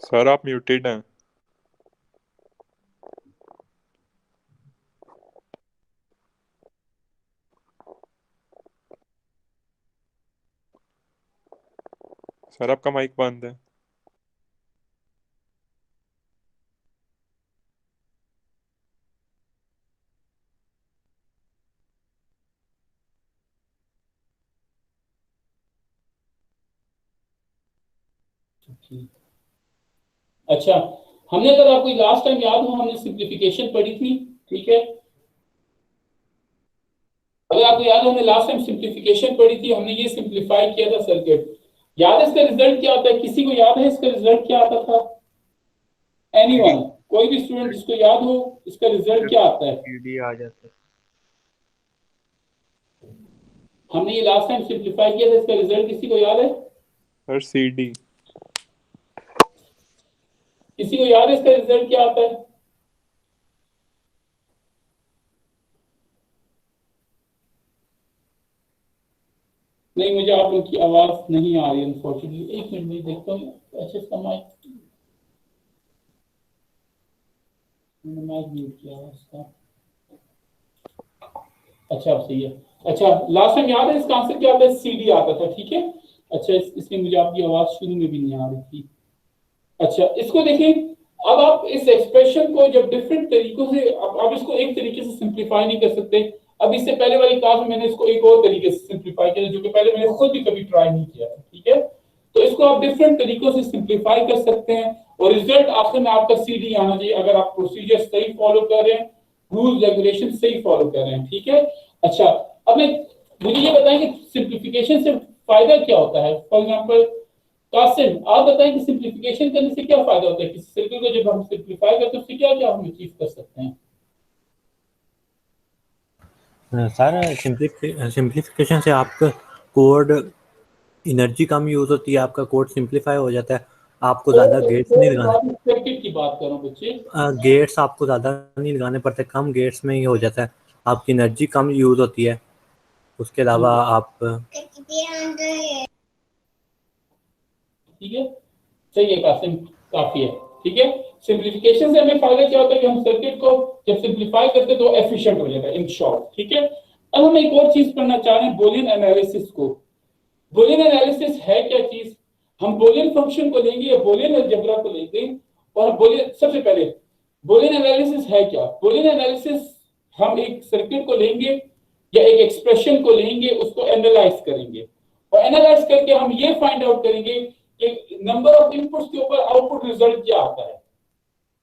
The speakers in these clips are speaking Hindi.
सर आप म्यूटेड हैं। सर आपका माइक बंद है। ठीक। अच्छा, हमने अगर आपको लास्ट टाइम याद हो हमने सिंप्लीफिकेशन पढ़ी थी। ठीक है, अगर आपको याद हो हमने लास्ट टाइम सिंप्लीफिकेशन पढ़ी थी, हमने ये सिंप्लीफाई किया था सर्किट। याद है इसका रिजल्ट क्या आता है? किसी को याद है इसका रिजल्ट क्या आता था? एनीवन, कोई भी स्टूडेंट जिसको याद हो इसका रिजल्ट क्या आता है? सीडी आ जाता है। हमने ये लास्ट टाइम सिंप्लीफाई किया था, इसका रिजल्ट किसी को याद है? Sir CD. किसी को याद है इसका रिजल्ट क्या आता है? नहीं, मुझे आप लोग की आवाज नहीं आ रही अनफॉर्चुनेटली। एक मिनट में देखता हूँ। अच्छा, इसका माइक मैंने म्यूट किया है इसका। अच्छा, अब सही है। अच्छा, लास्ट टाइम याद है इसका आंसर क्या आता है? सीडी आता था। ठीक है। अच्छा, इसमें मुझे आपकी आवाज शुरू में भी नहीं आ रही थी। अच्छा, इसको देखें। अब आप इस एक्सप्रेशन को जब डिफरेंट तरीकों से, अब इसको एक तरीके से सिंप्लीफाई नहीं कर सकते। अब इससे पहले वाली क्लास में मैंने इसको एक और तरीके से सिंप्लीफाई किया जो कि पहले मैंने खुद भी कभी ट्राई नहीं किया था। ठीक है, तो इसको आप डिफरेंट तरीकों से सिंप्लीफाई कर सकते हैं और रिजल्ट आखिर में आपका सीडी आना चाहिए अगर आप प्रोसीजर सही फॉलो कर रहे हैं, रूल्स रेगुलेशन सही फॉलो कर रहे हैं। ठीक है। अच्छा, अब मुझे ये बताएं कि सिंप्लीफिकेशन से फायदा क्या होता है। फॉर एग्जाम्पल कासिम, आप बताएं कि सिंप्लीफिकेशन करने से क्या फायदा होता है? किसी सर्किल को जब हम सिंप्लीफाई करते हैं उससे क्या क्या हम अचीव कर सकते हैं? सर सिंप्लीफिकेशन से आपका कोड एनर्जी कम यूज होती है, आपका कोड सिंप्लीफाई हो जाता है। आपको ज़्यादा गेट्स नहीं लगाने सर्किट की बात करो बच्चे। गेट्स आपको ज़्यादा नहीं लगाने पड़ते, कम गेट्स में ही हो जाता है। आपकी एनर्जी कम यूज होती है। उसके अलावा आप ठीक है, सही है कासिम, काफी है। ठीक है, सिंप्लीफिकेशन से हमें फायदा क्या होता है कि हम सर्किट को जब सिंप्लीफाई करते हैं तो एफिशिएंट हो जाता है, इन शॉर्ट। ठीक है, अब हम एक और चीज पढ़ना चाह रहे हैं, बूलियन एनालिसिस को। बूलियन एनालिसिस है क्या चीज? हम बूलियन फंक्शन को लेंगे या बूलियन अलजेब्रा को लेंगे और बूलियन, सबसे पहले बूलियन एनालिसिस है क्या? बूलियन एनालिसिस, हम एक सर्किट को लेंगे या एक एक्सप्रेशन को लेंगे, उसको एनालाइज करेंगे और एनालाइज करके हम ये फाइंड आउट करेंगे कि नंबर ऑफ इनपुट्स के ऊपर आउटपुट रिजल्ट क्या आता है।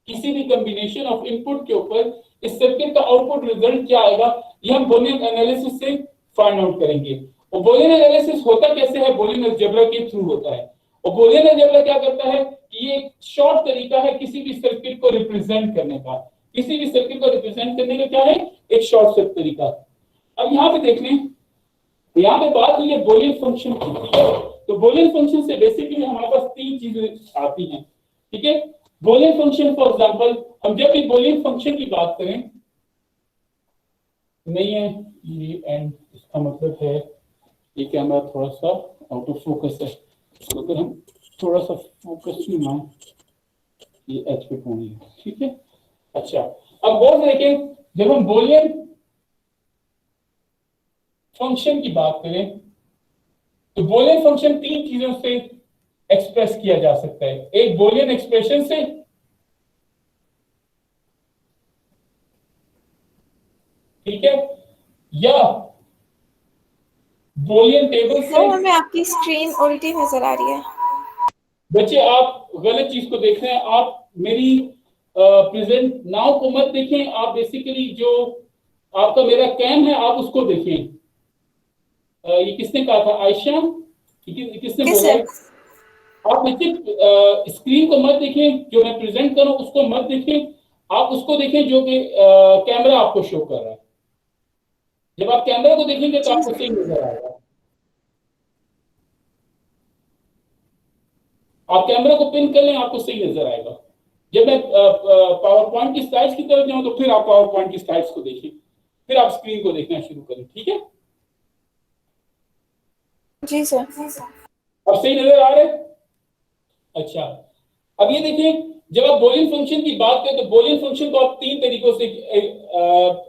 किसी भी कॉम्बिनेशन ऑफ इनपुट के ऊपर इस सर्किट का आउटपुट रिजल्ट क्या आएगा, ये हम बूलियन एनालिसिस से फाइंड आउट करेंगे। और बूलियन एनालिसिस होता कैसे है? बूलियन अलजेब्रा के थ्रू होता है। और बूलियन अलजेब्रा क्या करता है कि ये एक शॉर्ट तरीका है किसी भी सर्किट को रिप्रेजेंट करने का। किसी भी सर्किट को रिप्रेजेंट करने का क्या है? एक शॉर्ट सर्किट तरीका। अब यहां पे देख लें, यहाँ पे बात हुई है बूलियन फंक्शन की। ठीक है, तो बूलियन फंक्शन से बेसिकली हमारे पास तीन चीजें आती हैं। ठीक है, बूलियन फंक्शन फॉर एग्जांपल, हम जब भी बूलियन फंक्शन की बात करें, नहीं है ये एंड, इसका मतलब है ये कैमरा थोड़ा सा आउट ऑफ फोकस है, तो अगर हम थोड़ा सा फोकस में आए, ये एच पे होनी है। ठीक है। अच्छा, अब गौर से देखें, जब हम बूलियन फंक्शन की बात करें तो बूलियन फंक्शन तीन चीजों से एक्सप्रेस किया जा सकता है। एक बूलियन एक्सप्रेशन से, ठीक है, या बूलियन टेबल से। सर हमें आपकी स्क्रीन उल्टी नजर आ रही है। बच्चे आप गलत चीज को देख रहे हैं, आप मेरी प्रेजेंट नाउ को मत देखें, आप बेसिकली जो आपका मेरा कैम है आप उसको देखें। ये किसने कहा था? आयशा, किसने यस बोला है? सर। आप बच्चे स्क्रीन को मत देखें, जो मैं प्रेजेंट करूं उसको मत देखें, आप उसको देखें जो कि कैमरा आपको शो कर रहा है। जब आप कैमरा को देखेंगे तो जी आपको सही नजर आएगा। आप कैमरा को पिन कर लें, आपको सही नजर आएगा। जब मैं पावर पॉइंट की स्लाइड्स की तरफ जाऊं तो फिर आप पावर पॉइंट की स्लाइड्स को देखिए, फिर आप स्क्रीन को देखना शुरू करें। ठीक है, जी सर। अब सही नजर आ रहा है? अच्छा, अब ये देखिए, जब आप बोलियन फंक्शन की बात करें तो बोलियन फंक्शन को आप तीन तरीकों से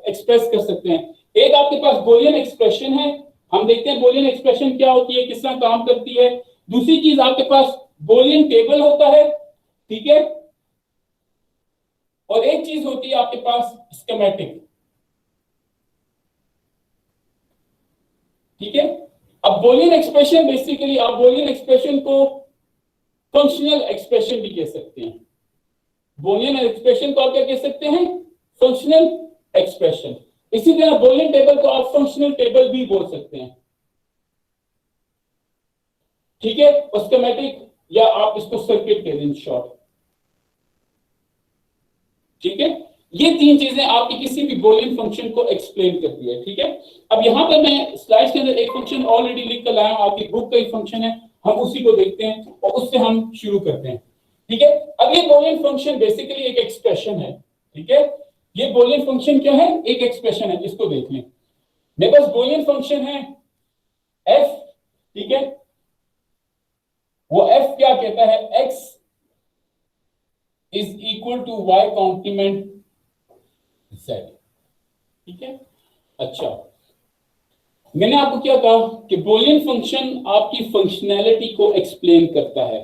एक्सप्रेस कर सकते हैं। एक आपके पास बोलियन एक्सप्रेशन है, हम देखते हैं बोलियन एक्सप्रेशन क्या होती है, किस तरह काम करती है। दूसरी चीज आपके पास बोलियन टेबल होता है, ठीक है, और एक चीज होती है आपके पास स्कीमेटिक, ठीक है। अब बोलियन एक्सप्रेशन बेसिकली आप बोलियन एक्सप्रेशन को फंक्शनल एक्सप्रेशन भी कह सकते हैं। बोलियन एक्सप्रेशन को आप क्या कह सकते हैं? Functional expression. इसी तरह बोलियन टेबल को आप फंक्शनल टेबल भी बोल सकते हैं, ठीक है, स्कीमेटिक, या आप इसको सर्किट कह दें शॉर्ट, ठीक है। ये तीन चीजें आपकी किसी भी बोलियन फंक्शन को एक्सप्लेन करती है, ठीक है। अब यहां पर मैं स्लाइड्स के अंदर एक फंक्शन ऑलरेडी लिख कर लाया हूं, आपकी बुक का एक फंक्शन है, हम उसी को देखते हैं और उससे हम शुरू करते हैं, ठीक है। अब ये बोलियन फंक्शन बेसिकली एक एक्सप्रेशन है, ठीक है। ये बोलियन फंक्शन क्या है? एक एक्सप्रेशन है, इसको देख लें। मेरे पास बोलियन फंक्शन है f, ठीक है, वो f क्या कहता है? x is equal to y complement z, ठीक है। अच्छा, मैंने आपको क्या कहा कि बोलियन फंक्शन आपकी फंक्शनैलिटी को एक्सप्लेन करता है,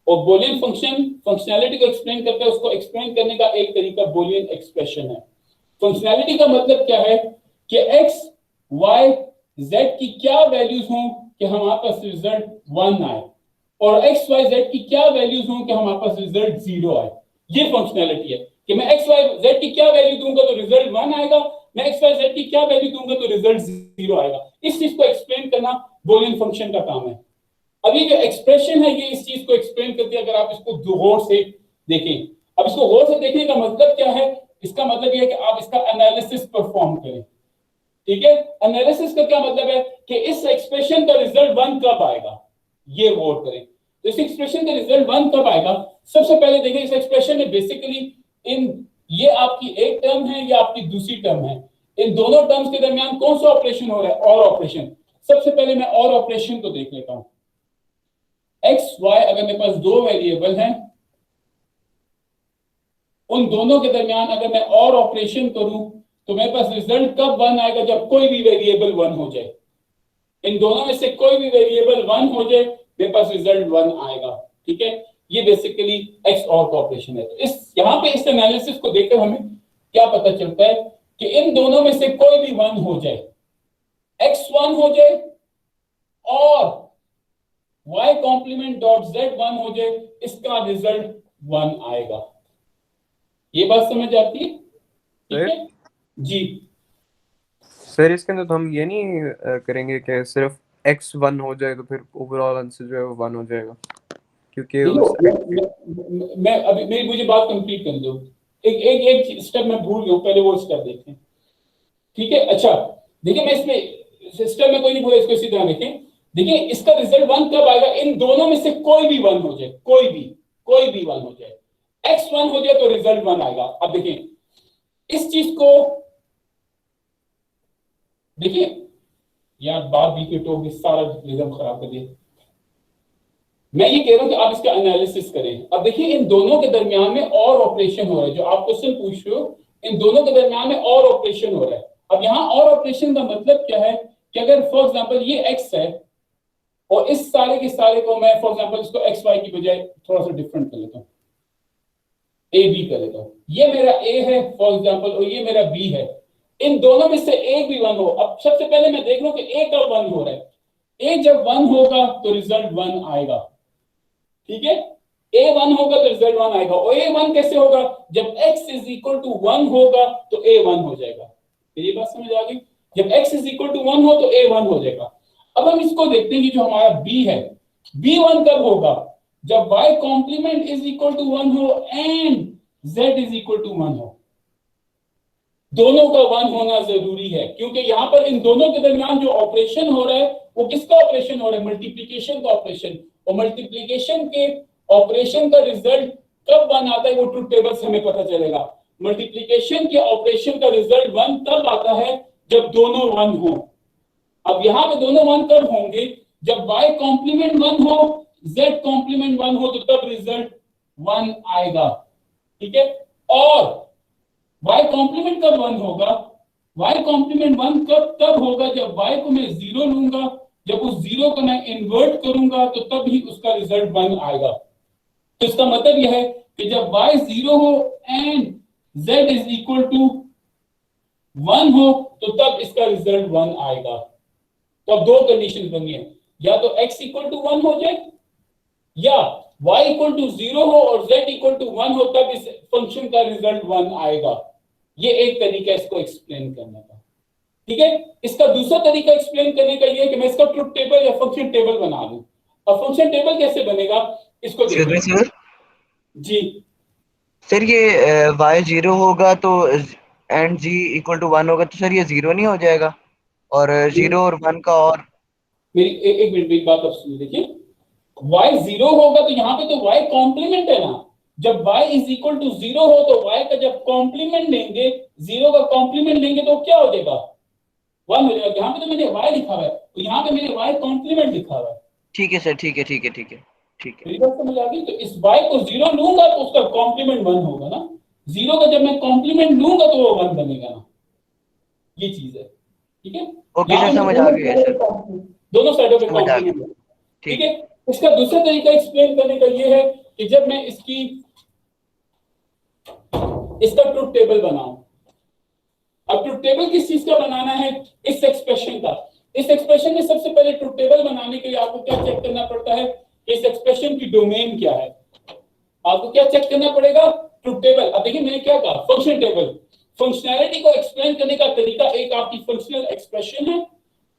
और बोलियन फंक्शन फंक्शनैलिटी को एक्सप्लेन करता है, उसको एक्सप्लेन करने का एक तरीका बोलियन एक्सप्रेशन है। फंक्शनैलिटी का मतलब क्या है कि x, y, z की क्या वैल्यूज हों कि हमारे पास रिजल्ट 1 आए, और x, y, z की क्या वैल्यूज हों कि हमारे पास रिजल्ट 0 आए। ये फंक्शनैलिटी है कि मैं x, y, z की क्या वैल्यू दूंगा तो रिजल्ट 1 आएगा, मैं x, y, z की क्या वैल्यू दूंगा तो रिजल्ट 0 आएगा। इस चीज को एक्सप्लेन करना बोलियन फंक्शन का काम है। अब ये जो एक्सप्रेशन है ये इस चीज को एक्सप्लेन करती है, अगर आप इसको गौर से देखें। अब इसको गौर से देखने का मतलब क्या है? इसका मतलब ये है कि आप इसका एनालिसिस परफॉर्म करें, ठीक है। एनालिसिस का क्या मतलब है कि इस एक्सप्रेशन का रिजल्ट 1 कब आएगा, ये गौर करें। तो इस एक्सप्रेशन का रिजल्ट 1 कब आएगा? सबसे पहले देखें इस एक्सप्रेशन में बेसिकली ये आपकी एक टर्म है, ये आपकी दूसरी टर्म है, इन दोनों टर्म्स के दरमियान कौन सा ऑपरेशन हो रहा है? और ऑपरेशन। सबसे पहले मैं और ऑपरेशन को देख लेता हूं। एक्स वाई अगर मेरे पास दो वेरिएबल हैं, उन दोनों के दरमियान अगर मैं और ऑपरेशन करूं तो मेरे पास रिजल्ट कब 1 आएगा? जब कोई भी वेरिएबल 1 हो जाए। इन दोनों में से कोई भी वेरिएबल 1 हो जाए, मेरे पास रिजल्ट 1 आएगा, ठीक है। ये बेसिकली एक्स और का ऑपरेशन है। तो इस यहां पे इस एनालिसिस को देखकर हमें क्या पता चलता है कि इन दोनों में से कोई भी 1 हो जाए, एक्स 1 हो जाए और y कॉम्प्लीमेंट डॉट z 1 हो जाए, इसका रिजल्ट 1 आएगा। ये बात समझ आती है? ठीक है जी सर। इसके अंदर तो हम ये नहीं करेंगे कि सिर्फ x 1 हो जाए तो फिर ओवरऑल आंसर जो है वो 1 हो जाएगा, क्योंकि मैं अभी मेरी मुझे बात कंप्लीट कर दो। एक स्टेप मैं भूल गया, पहले वो स्टेप देखें, ठीक है। अच्छा देखिए, मैं इसमें सिस्टम में कोई नहीं भूला, इसको इसी तरह देखें। देखिए इसका रिजल्ट 1 कब आएगा? इन दोनों में से कोई भी 1 हो जाए, कोई भी 1 हो जाए, x 1 हो जाए तो रिजल्ट 1 आएगा। अब देखिए इस चीज को देखिए, यार बात भी के टोक सारा रिजल्ट खराब कर दिया। मैं ये कह रहा हूं कि आप इसका एनालिसिस करें। अब देखिए इन दोनों के दरमियान में और ऑपरेशन हो रहा है, जो आप क्वेश्चन पूछ रहे हो, इन दोनों के दरमियान में और ऑपरेशन हो रहा है। अब यहां और ऑपरेशन का मतलब क्या है कि अगर फॉर एग्जांपल ये x है और इस सारे के सारे को मैं फॉर एग्जांपल इसको एक्स वाई की बजाय थोड़ा सा डिफरेंट कर लेता हूं, ए बी कर लेता हूं। ये मेरा a है फॉर एग्जांपल और ये मेरा b है। इन दोनों में से एक भी 1 हो। अब सबसे पहले मैं देख लूं कि a कब 1 हो रहा है। a जब 1 होगा तो रिजल्ट 1 आएगा, ठीक है। a 1 होगा तो रिजल्ट 1 आएगा। और a 1 कैसे होगा? जब x इज इक्वल टू 1 होगा तो a 1 हो जाएगा। ये बात समझ आ गई? जब x इज इक्वल टू 1 हो तो a 1 हो जाएगा। अब हम इसको देखते हैं कि जो हमारा b है, b 1 कब होगा? जब y complement is equal to 1 हो and z is equal to 1 हो। दोनों का 1 होना जरूरी है, क्योंकि यहां पर इन दोनों के दरमियान जो ऑपरेशन हो रहा है वो किसका ऑपरेशन हो रहा है? मल्टीप्लीकेशन का ऑपरेशन। और मल्टीप्लीकेशन के ऑपरेशन का रिजल्ट कब 1 आता है वो ट्रुथ टेबल से हमें पता चलेगा। मल्टीप्लीकेशन के ऑपरेशन का रिजल्ट 1 तब आता है जब दोनों 1 हो। अब यहां पे दोनों 1 कब होंगे? जब y कॉम्प्लीमेंट 1 हो, z कॉम्प्लीमेंट 1 हो, तो तब रिजल्ट 1 आएगा, ठीक है। और y कॉम्प्लीमेंट कब 1 होगा, y कॉम्प्लीमेंट 1 कब तब होगा जब y को मैं 0 लूंगा, जब उस 0 को मैं इन्वर्ट करूंगा तो तब ही उसका रिजल्ट 1 आएगा। तो इसका मतलब यह है कि जब y 0 हो and z is equal to 1 हो तो तब इसका रिजल्ट 1 आएगा। तो अब दो कंडीशन बनी है, या तो x इक्वल टू 1 हो जाए या y इक्वल टू 0 हो और z इक्वल टू 1 हो, तब इस फंक्शन का रिजल्ट 1 आएगा। ये एक तरीका इसको एक्सप्लेन करने का, ठीक है। इसका दूसरा तरीका एक्सप्लेन करने का ये है कि मैं इसका ट्रुथ टेबल या फंक्शन टेबल बना लूं। अब फंक्शन टेबल कैसे बनेगा इसको देखिए सर जी। सर ये y 0 होगा तो एंड g इक्वल टू 1 होगा तो सर ये 0 नहीं हो जाएगा, और 0 और 1 का और मेरी एक मिनट एक बात आप सुनिए, देखिए y 0 होगा तो यहाँ पे तो y कॉम्प्लीमेंट है ना। जब y इज इक्वल टू 0 हो तो y का जब कॉम्प्लीमेंट लेंगे, 0 का कॉम्प्लीमेंट लेंगे तो क्या हो जाएगा 1 हो जाएगा। यहाँ पे तो मैंने y लिखा हुआ है तो यहाँ पे मैंने y कॉम्प्लीमेंट लिखा हुआ है। ठीक है सर, ठीक है ठीक है ठीक है ठीक है। मेरी बात समझ आ गई। तो इस y को 0 लूंगा तो उसका कॉम्प्लीमेंट 1 होगा ना, 0 का जब मैं कॉम्प्लीमेंट लूंगा तो वो 1 बनेगा ना, ये चीज है, ठीक है। ओके सर, समझ आ गया सर, दोनों साइडों पे समझ आ गया। कॉम्प्लीमेंट, ठीक है। इसका दूसरा तरीका एक्सप्लेन करने का ये है कि जब मैं इसका ट्रुथ टेबल बनाऊं। अब ट्रुथ टेबल किस चीज का बनाना है, इस एक्सप्रेशन का। इस एक्सप्रेशन में सबसे पहले ट्रुथ टेबल बनाने के लिए आपको क्या चेक करना पड़ता है, इस एक्सप्रेशन की डोमेन क्या है। आपको क्या चेक करना पड़ेगा, ट्रुथ टेबल। अब देखिए मैंने क्या कहा, फंक्शन टेबल। फंक्शनैलिटी को एक्सप्लेन करने का तरीका एक आपकी फंक्शनल एक्सप्रेशन है,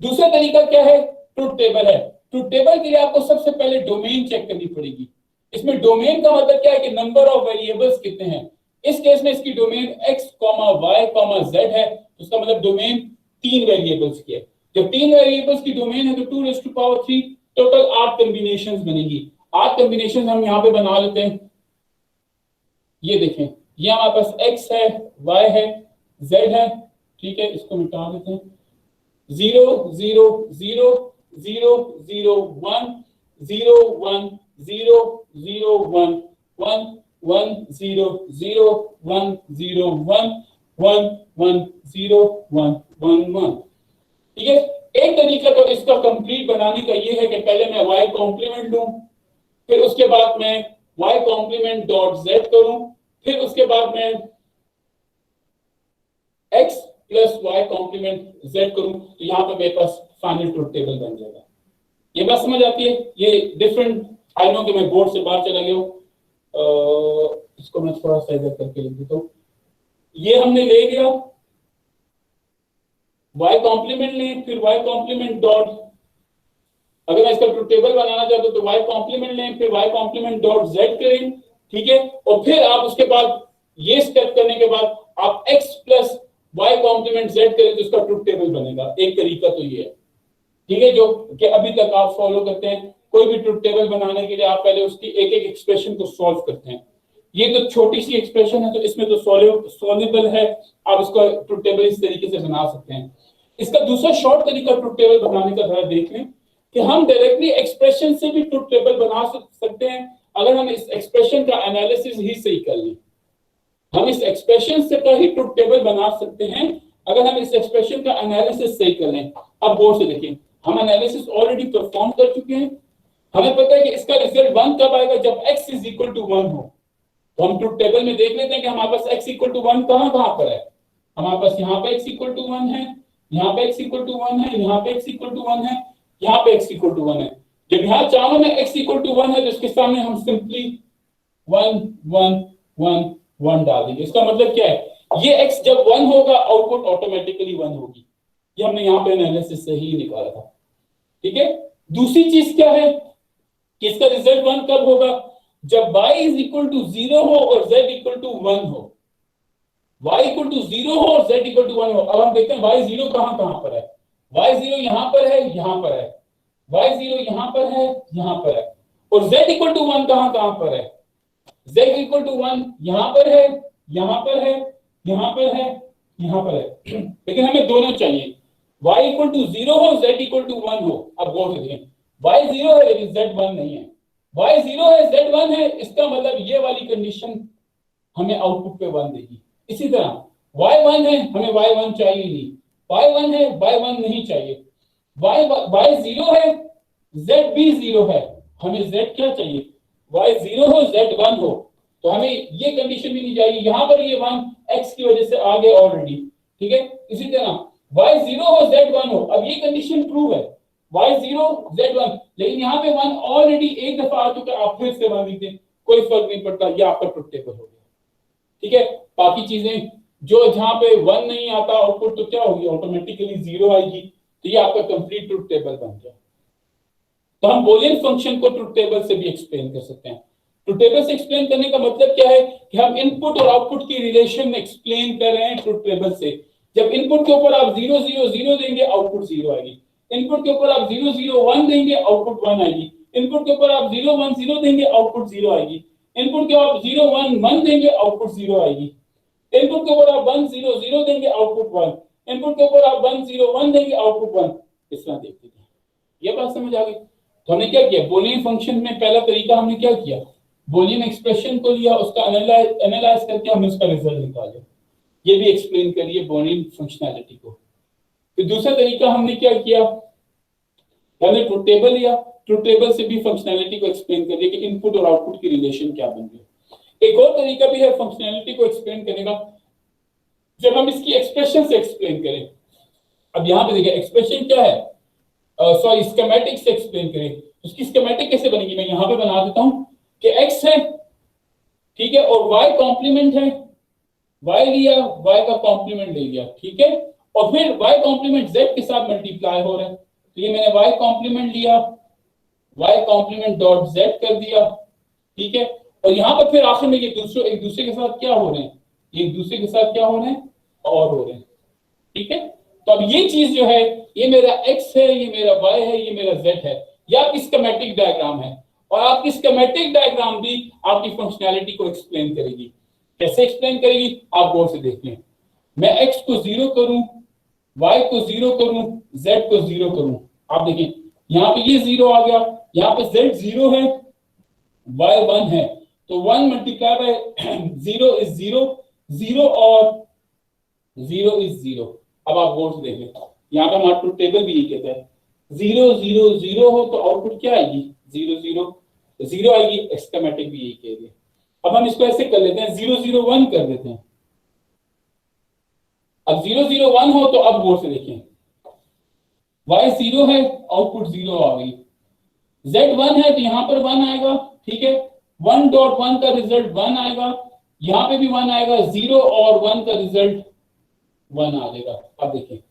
दूसरा तरीका क्या है, ट्रुथ टेबल है। ट्रुथ टेबल के लिए आपको सबसे पहले डोमेन चेक करनी पड़ेगी। इसमें डोमेन का मतलब क्या है कि नंबर ऑफ वेरिएबल्स कितने हैं। इस केस में इसकी डोमेन x, y, z है, उसका मतलब डोमेन 3 वेरिएबल्स की है। जब 3 वेरिएबल्स की डोमेन है तो 2⁻³ टोटल 8 कॉम्बिनेशंस बनेगी। 8 कॉम्बिनेशंस हम यहाँ पे बना लेते हैं। ये देखें, ये हमारे पास x है, y है, z है, ठीक है। इसको मिटा देते हैं। 0 0 0 0 0 1 0 1 0 0 1 1 1 0 0 1 0 1 1 1 0 1 1 1, ठीक है। एक तरीका तो इसका कंप्लीट बनाने का ये है कि पहले मैं y कॉम्प्लीमेंट लूं, फिर उसके बाद मैं y कॉम्प्लीमेंट डॉट z करूं, फिर उसके बाद मैं x plus y complement z करूं, तो यहां पे मेरे पास फाइनल ट्रुथ टेबल बन जाएगा। ये बात समझ आती है। ये डिफरेंट, आई नो कि मैं बोर्ड से बाहर चला गया हूं, इसको मैं थोड़ा सा इधर करके लिख देता हूं। ये हमने ले लिया, y कॉम्प्लीमेंट लें, फिर y कॉम्प्लीमेंट डॉट, अगर मैं इसका ट्रुथ टेबल बनाना चाहता हूं तो y कॉम्प्लीमेंट लें, फिर y कॉम्प्लीमेंट डॉट z करें, ठीक है। और फिर आप उसके बाद ये स्टेप करने के बाद आप x plus y complement z करें तो उसका ट्रुथ टेबल बनेगा। एक तरीका तो ये है, ठीक है, जो कि अभी तक आप फॉलो करते हैं। कोई भी ट्रुथ टेबल बनाने के लिए आप पहले उसकी एक एक एक्सप्रेशन को सॉल्व करते हैं। ये तो छोटी सी एक्सप्रेशन है तो इसमें तो सॉल्वेबल है, आप इसका ट्रुथ टेबल इस तरीके से बना सकते हैं। इसका दूसरा शॉर्ट तरीका ट्रुथ टेबल बनाने का जरा देख लें कि हम डायरेक्टली एक्सप्रेशन से भी ट्रुथ टेबल बना सकते हैं अगर हम इस एक्सप्रेशन का एनालिसिस ही सही कर लें। हम इस एक्सप्रेशन से का ही ट्रुथ टेबल बना सकते हैं अगर हम इस एक्सप्रेशन का एनालिसिस सही कर लें। अब गौर से देखिए, हम एनालिसिस ऑलरेडी परफॉर्म कर चुके हैं। हमें पता है कि इसका रिजल्ट 1 कब आएगा, जब x इज इक्वल टू 1 हो। तो हम ट्रुथ टेबल में देख लेते हैं कि हमारे पास x इक्वल टू 1 कहां पर है। हमारे पास यहाँ पे x इक्वल टू 1 है, यहाँ पे x इक्वल टू 1 है, यहाँ पे x इक्वल टू 1 है, यहाँ पे x इक्वल टू 1 है। जब यहाँ चारों में x इक्वल टू 1 है तो इसके सामने हम सिंपली 1 1 1 1 डाल देंगे। इसका मतलब क्या है, ये x जब 1 होगा आउटपुट ऑटोमेटिकली 1 होगी। ये हमने यहाँ पे एनालिसिस से ही निकाला था, ठीक है। दूसरी चीज क्या है कि इसका रिजल्ट 1 कब होगा, जब y इज इक्वल टू 0 हो और z इक्वल टू 1 हो। y इक्वल टू 0 हो और z इक्वल टू 1 हो। अब हम देखते हैं y 0 कहां पर है। y 0 यहां पर है, यहां पर है। y 0 यहां पर है, यहां पर है। और z इक्वल टू 1 कहां पर है। z इक्वल टू 1 यहां पर है, यहां पर है, यहां पर है, यहां पर है। लेकिन हमें दोनों चाहिए, y इक्वल टू 0 हो, z इक्वल टू 1 हो। अब गौर से देखें, y 0 है लेकिन z 1 नहीं है। y 0 है z 1 है, इसका मतलब ये वाली कंडीशन हमें आउटपुट पे 1 देगी। इसी तरह y 1 है, हमें y 1 चाहिए नहीं, y 1 है, y 1 नहीं चाहिए, y 0 है, z भी 0 है, हमें z क्या चाहिए, y 0 हो z 1 हो, तो हमें ये कंडीशन भी नहीं चाहिए। यहां पर ये 1 x की वजह से आ गए ऑलरेडी, ठीक है। इसी तरह y 0 हो z 1 हो, अब ये कंडीशन ट्रू है, y 0 z 1, लेकिन यहाँ पे 1 ऑलरेडी एक दफा आ चुका है, आप फिर से 1 लिख दें, कोई फर्क नहीं पड़ता, ये आपका ट्रुथ टेबल हो गया, ठीक है। बाकी चीजें जो जहां पे 1 नहीं आता आउटपुट, तो क्या होगी, ऑटोमेटिकली 0 आएगी, तो ये आपका कंप्लीट ट्रुथ टेबल बन गया। तो हम बूलियन फंक्शन को ट्रुथ टेबल से भी एक्सप्लेन कर सकते हैं। ट्रुथ टेबल से एक्सप्लेन करने का मतलब क्या है कि हम इनपुट और आउटपुट की रिलेशन एक्सप्लेन कर रहे हैं ट्रुथ टेबल से। जब इनपुट के ऊपर आप 0 0 0 देंगे, आउटपुट 0 आएगी, इनपुट के ऊपर आप 0 0 1 देंगे, आउटपुट 1 आएगी, इनपुट के ऊपर आप 0 1 0 देंगे, आउटपुट 0 आएगी, इनपुट के आप 0 1 1 देंगे, आउटपुट 0 आएगी, इनपुट के ऊपर आप 1 0 0 देंगे, आउटपुट 1, इनपुट के ऊपर आप 1 0 1 देंगे, आउटपुट 1। इस तरह देखते हैं, ये बात समझ आ गई। तो हमने क्या किया, बूलियन फंक्शन में पहला तरीका हमने क्या किया, बूलियन एक्सप्रेशन को लिया, उसका एनालाइज करके हमने उसका रिजल्ट निकाला, ये भी एक्सप्लेन करिए बूलियन फंक्शनैलिटी को। फिर दूसरा तरीका हमने क्या किया, हमने ट्रुथ टेबल लिया, ट्रुथ टेबल से भी फंक्शनैलिटी को एक्सप्लेन करिए कि इनपुट और आउटपुट की रिलेशन क्या बन गई। एक और तरीका भी है फंक्शनैलिटी को एक्सप्लेन करने का, जब हम इसकी एक्सप्रेशन से एक्सप्लेन करें। अब यहाँ पे देखिए एक्सप्रेशन क्या है, सॉरी स्कीमेटिक से एक्सप्लेन करें। उसकी स्कीमेटिक कैसे बनेगी, मैं यहाँ पे बना देता हूँ कि x है, ठीक है, और y कॉम्प्लीमेंट है, y लिया, y का कॉम्प्लीमेंट ले लिया, ठीक है, और फिर y कॉम्प्लीमेंट z के साथ मल्टीप्लाई हो रहा है, तो ये मैंने y कॉम्प्लीमेंट लिया, y कॉम्प्लीमेंट डॉट z कर दिया, ठीक है, और यहाँ पर फिर आखिर में ये एक दूसरे के साथ क्या हो रहे हैं, एक दूसरे के साथ क्या हो रहे हैं, और हो रहे हैं, ठीक है। तो अब ये चीज जो है, ये मेरा x है, ये मेरा y है, ये मेरा z है, ये आपकी स्कीमेटिक डायग्राम है, और आपकी स्कीमेटिक डायग्राम भी आपकी फंक्शनैलिटी को एक्सप्लेन करेगी। कैसे एक्सप्लेन करेगी, आप गौर से देख लें। मैं x को 0 करूं, y को 0 करूं, z को 0 करूं, आप देखिए यहाँ पे ये 0 आ गया, यहाँ पे z 0 है, y 1 है, तो 1 मल्टीप्लाई बाय 0 इज 0, 0 और 0 इज 0। अब आप गौर से देखें, यहाँ पे हमारा ट्रुथ टेबल भी ये कहता है 0 0 0 हो तो आउटपुट क्या आएगी, 0 0 0 आएगी, स्कीमेटिक भी यही कह रही है। अब हम इसको ऐसे कर लेते हैं, 0 0 1 कर देते हैं। अब 0 0 1 हो तो अब गौर से देखें, y 0 है, आउटपुट 0 आ गई, z 1 है तो यहाँ पर 1 आएगा, ठीक है, 1.1 का रिजल्ट 1 आएगा, यहाँ पे भी 1 आएगा, 0 और 1 का रिजल्ट 1 आ जाएगा। अब देखिए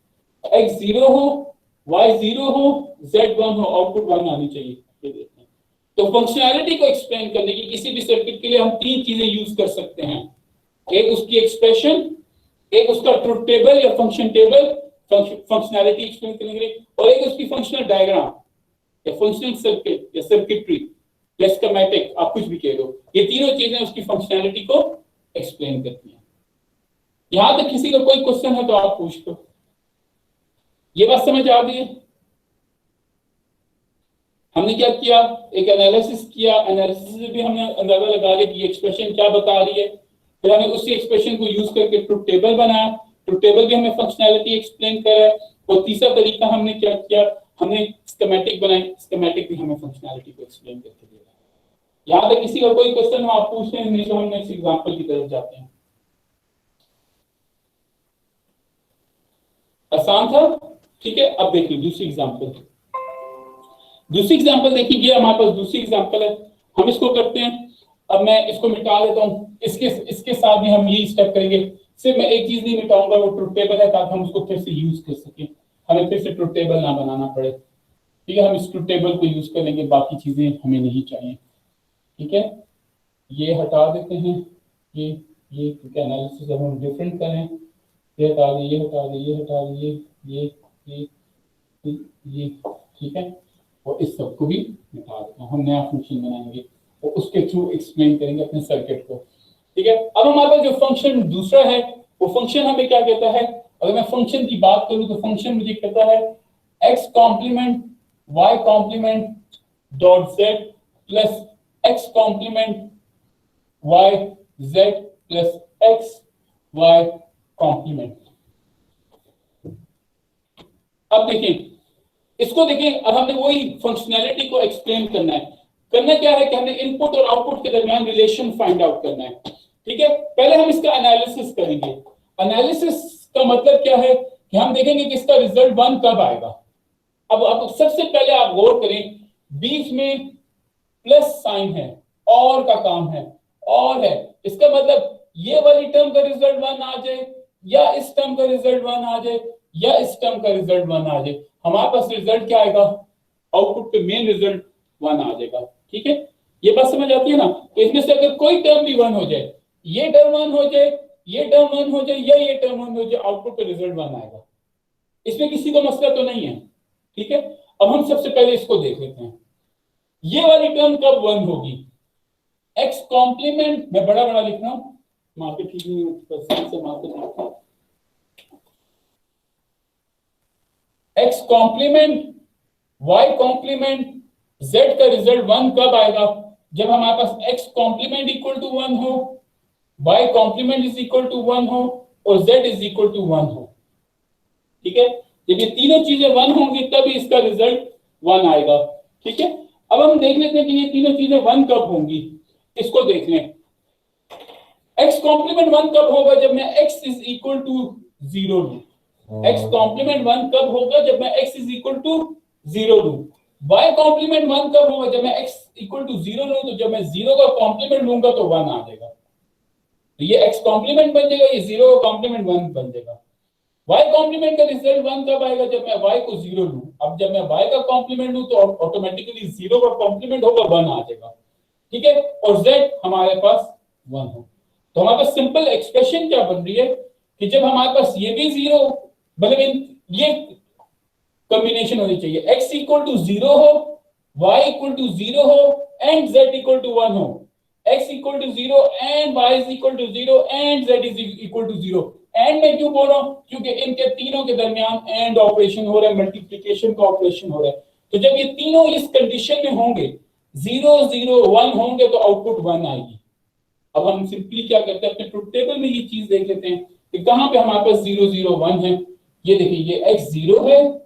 x 0 हो, y 0 हो, z 1 हो, आउटपुट 1 आनी चाहिए, ये देखते हैं। तो फंक्शनैलिटी को एक्सप्लेन करने की किसी भी सर्किट के लिए हम 3 चीजें यूज कर सकते हैं, एक उसकी एक्सप्रेशन, एक उसका ट्रुथ टेबल या फंक्शन टेबल फंक्शनैलिटी एक्सप्लेन करने के लिए, और एक उसकी फंक्शनल डायग्राम या फंक्शनल सर्किट या सर्किटरी या स्कीमेटिक, आप कुछ भी कह दो, ये तीनों चीजें उसकी फंक्शनैलिटी को एक्सप्लेन करती हैं। यहां तक किसी का कोई क्वेश्चन है तो आप पूछ लो। ये बात समझ आ गई है? हमने क्या किया, एक एनालिसिस किया, एनालिसिस से भी हमने अंदाजा लगा लिया कि एक्सप्रेशन क्या बता रही है, फिर हमने उसी एक्सप्रेशन को यूज करके ट्रुथ टेबल बनाया, ट्रुथ टेबल भी हमें फंक्शनैलिटी एक्सप्लेन कर रहा है, और तीसरा तरीका हमने क्या किया, हमने स्कीमेटिक बनाई, स्कीमेटिक भी हमें फंक्शनैलिटी को एक्सप्लेन करके दे रहा है। यहां तक किसी का कोई क्वेश्चन हो आप पूछ लें, नहीं तो हम नेक्स्ट एग्जांपल की तरफ जाते हैं। आसान था, ठीक है। अब देखिए दूसरी एग्जांपल, दूसरी एग्जांपल देखिए, ये हमारे पास दूसरी एग्जांपल है, हम इसको करते हैं। अब मैं इसको मिटा देता हूँ, इसके साथ भी हम यही स्टेप करेंगे, सिर्फ मैं एक चीज नहीं मिटाऊंगा, वो ट्रुथ टेबल है, ताकि हम उसको फिर से यूज कर सकें, हमें फिर से ट्रुथ टेबल ना बनाना पड़े, ठीक है। हम इस ट्रुथ टेबल को यूज कर लेंगे, बाकी चीजें हमें नहीं चाहिए, ठीक है। ये हटा देते हैं, ये क्योंकि एनालिसिस जब हम डिफरेंट करें, ये हटा दें, ये हटा दें, ये हटा दें, ये ठीक है, और इस सबको भी मिटा देते हैं। हम नया फंक्शन बनाएंगे और उसके थ्रू एक्सप्लेन करेंगे अपने सर्किट को, ठीक है। अब हमारे पास जो फंक्शन दूसरा है, वो फंक्शन हमें क्या कहता है, अगर मैं फंक्शन की बात करूं तो फंक्शन मुझे कहता है x complement y complement dot z plus x complement y z plus x y complement. अब देखिए इसको देखिए, अब हमें वही फंक्शनैलिटी को एक्सप्लेन करना है। करना क्या है कि हमें इनपुट और आउटपुट के दरमियान रिलेशन फाइंड आउट करना है। ठीक है, पहले हम इसका एनालिसिस करेंगे। एनालिसिस का मतलब क्या है कि हम देखेंगे कि इसका रिजल्ट 1 कब आएगा। अब सबसे पहले आप गौर करें, बीच में प्लस साइन है, और का काम है, और है, इसका मतलब ये वाली टर्म का रिजल्ट 1 आ जाए, या इस टर्म का रिजल्ट 1 आ जाए, या इस टर्म का रिजल्ट 1 आ जाए, हमारे पास रिजल्ट क्या आएगा, आउटपुट पे मेन रिजल्ट 1 आ जाएगा। ठीक है, ये बात समझ आती है ना। तो इसमें से अगर कोई टर्म भी 1 हो जाए, ये टर्म 1 हो जाए, ये टर्म 1 हो जाए, या ये टर्म 1 हो जाए, आउटपुट पे रिजल्ट 1 आएगा। इसमें किसी को मसला तो नहीं है। ठीक है, अब हम सबसे पहले इसको देख लेते हैं, ये वाली टर्म कब 1 होगी। एक्स कॉम्प्लीमेंट, मैं बड़ा बड़ा लिख रहा हूं, मार्केट से market, x complement y complement z का रिजल्ट 1 कब आएगा, जब हमारे पास एक्स कॉम्प्लीमेंट इक्वल टू 1 हो, y complement is equal to 1 हो, और जेड इज इक्वल टू 1 हो। ठीक है, जब ये तीनों चीजें 1 होंगी तभी इसका रिजल्ट 1 आएगा। ठीक है, अब हम देख लेते हैं कि ये तीनों चीजें 1 कब होंगी। इसको देख लें, एक्स कॉम्प्लीमेंट 1 कब होगा, जब मैं x इज इक्वल टू 0 लूं। एक्स कॉम्प्लीमेंट 1 कब होगा, जब मैं x इज इक्वल टू 0 लूं। y कॉम्प्लीमेंट 1 कब होगा, जब मैं x इक्वल टू 0 लूं, तो जब मैं 0 का कॉम्प्लीमेंट लूंगा तो 1 आ जाएगा। तो ये x कॉम्प्लीमेंट बन जाएगा, ये 0 का कॉम्प्लीमेंट 1 बन जाएगा। y कॉम्प्लीमेंट का रिजल्ट 1 कब आएगा, जब मैं y को 0 लूं। अब जब मैं y का कॉम्प्लीमेंट लूं तो ऑटोमेटिकली 0 का कॉम्प्लीमेंट होगा, 1 आ जाएगा। ठीक है, और z हमारे पास 1 हो, तो हमारे पास सिंपल एक्सप्रेशन क्या बन रही है कि जब हमारे पास ये भी 0, मतलब ये कॉम्बिनेशन होनी चाहिए, x इक्वल टू 0 हो, y इक्वल टू 0 हो, एंड z इक्वल टू 1 हो। x equal to 0 and y is equal to 0 and z is equal to 0। And मैं क्यों बोल रहा हूं, क्योंकि इनके तीनों के दरमियान एंड ऑपरेशन हो रहा है, मल्टीप्लिकेशन का ऑपरेशन हो रहा है। तो जब ये तीनों इस कंडीशन में होंगे, 0 0 1 होंगे, तो आउटपुट 1 आएगी। अब हम सिंपली क्या करते हैं, अपने ट्रुथ टेबल में ये चीज देख लेते हैं कि कहां पे हमारे पास 0 0 1 है। ये देखिए, ये x 0 है,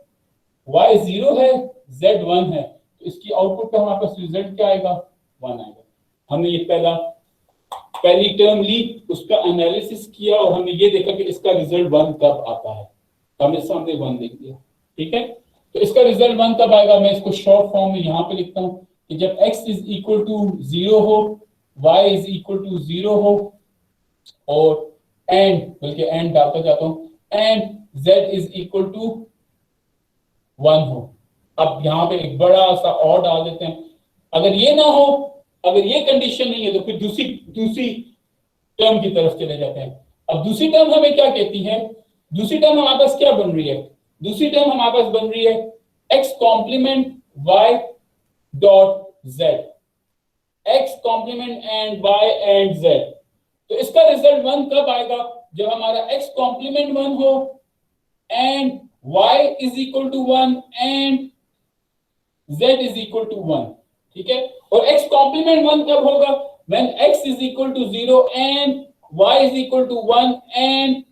y 0 है, z 1 है, तो इसकी आउटपुट पे हमारे पास रिजल्ट क्या आएगा, 1 आएगा। हमने ये पहली टर्म ली, उसका एनालिसिस किया, और हमने ये देखा कि इसका रिजल्ट 1 कब आता है, तो हमने सामने 1 लिख दिया। ठीक है, तो इसका रिजल्ट 1 कब आएगा, मैं इसको शॉर्ट फॉर्म में यहाँ पे लिखता हूँ कि जब x इज इक्वल टू 0 हो, y इज इक्वल टू 0 हो, और एंड, बल्कि एंड डालता जाता हूँ, and z is equal to 1 हो। अब यहाँ पे एक बड़ा सा और डाल देते हैं, अगर ये ना हो, अगर ये कंडीशन नहीं है, तो फिर दूसरी टर्म की तरफ चले जाते हैं। अब दूसरी टर्म हमें क्या कहती है, दूसरी टर्म हमारे पास क्या बन रही है, दूसरी टर्म हमारे पास बन रही है x complement y dot z, x complement and y and z। तो इसका रिजल्ट 1 कब आएगा, जब हमारा x कॉम्प्लीमेंट 1 हो, and y is equal to 1 and z is equal to 1। ठीक है, और x कॉम्प्लीमेंट 1 कब होगा, when x is equal to 0 and y is equal to 1 and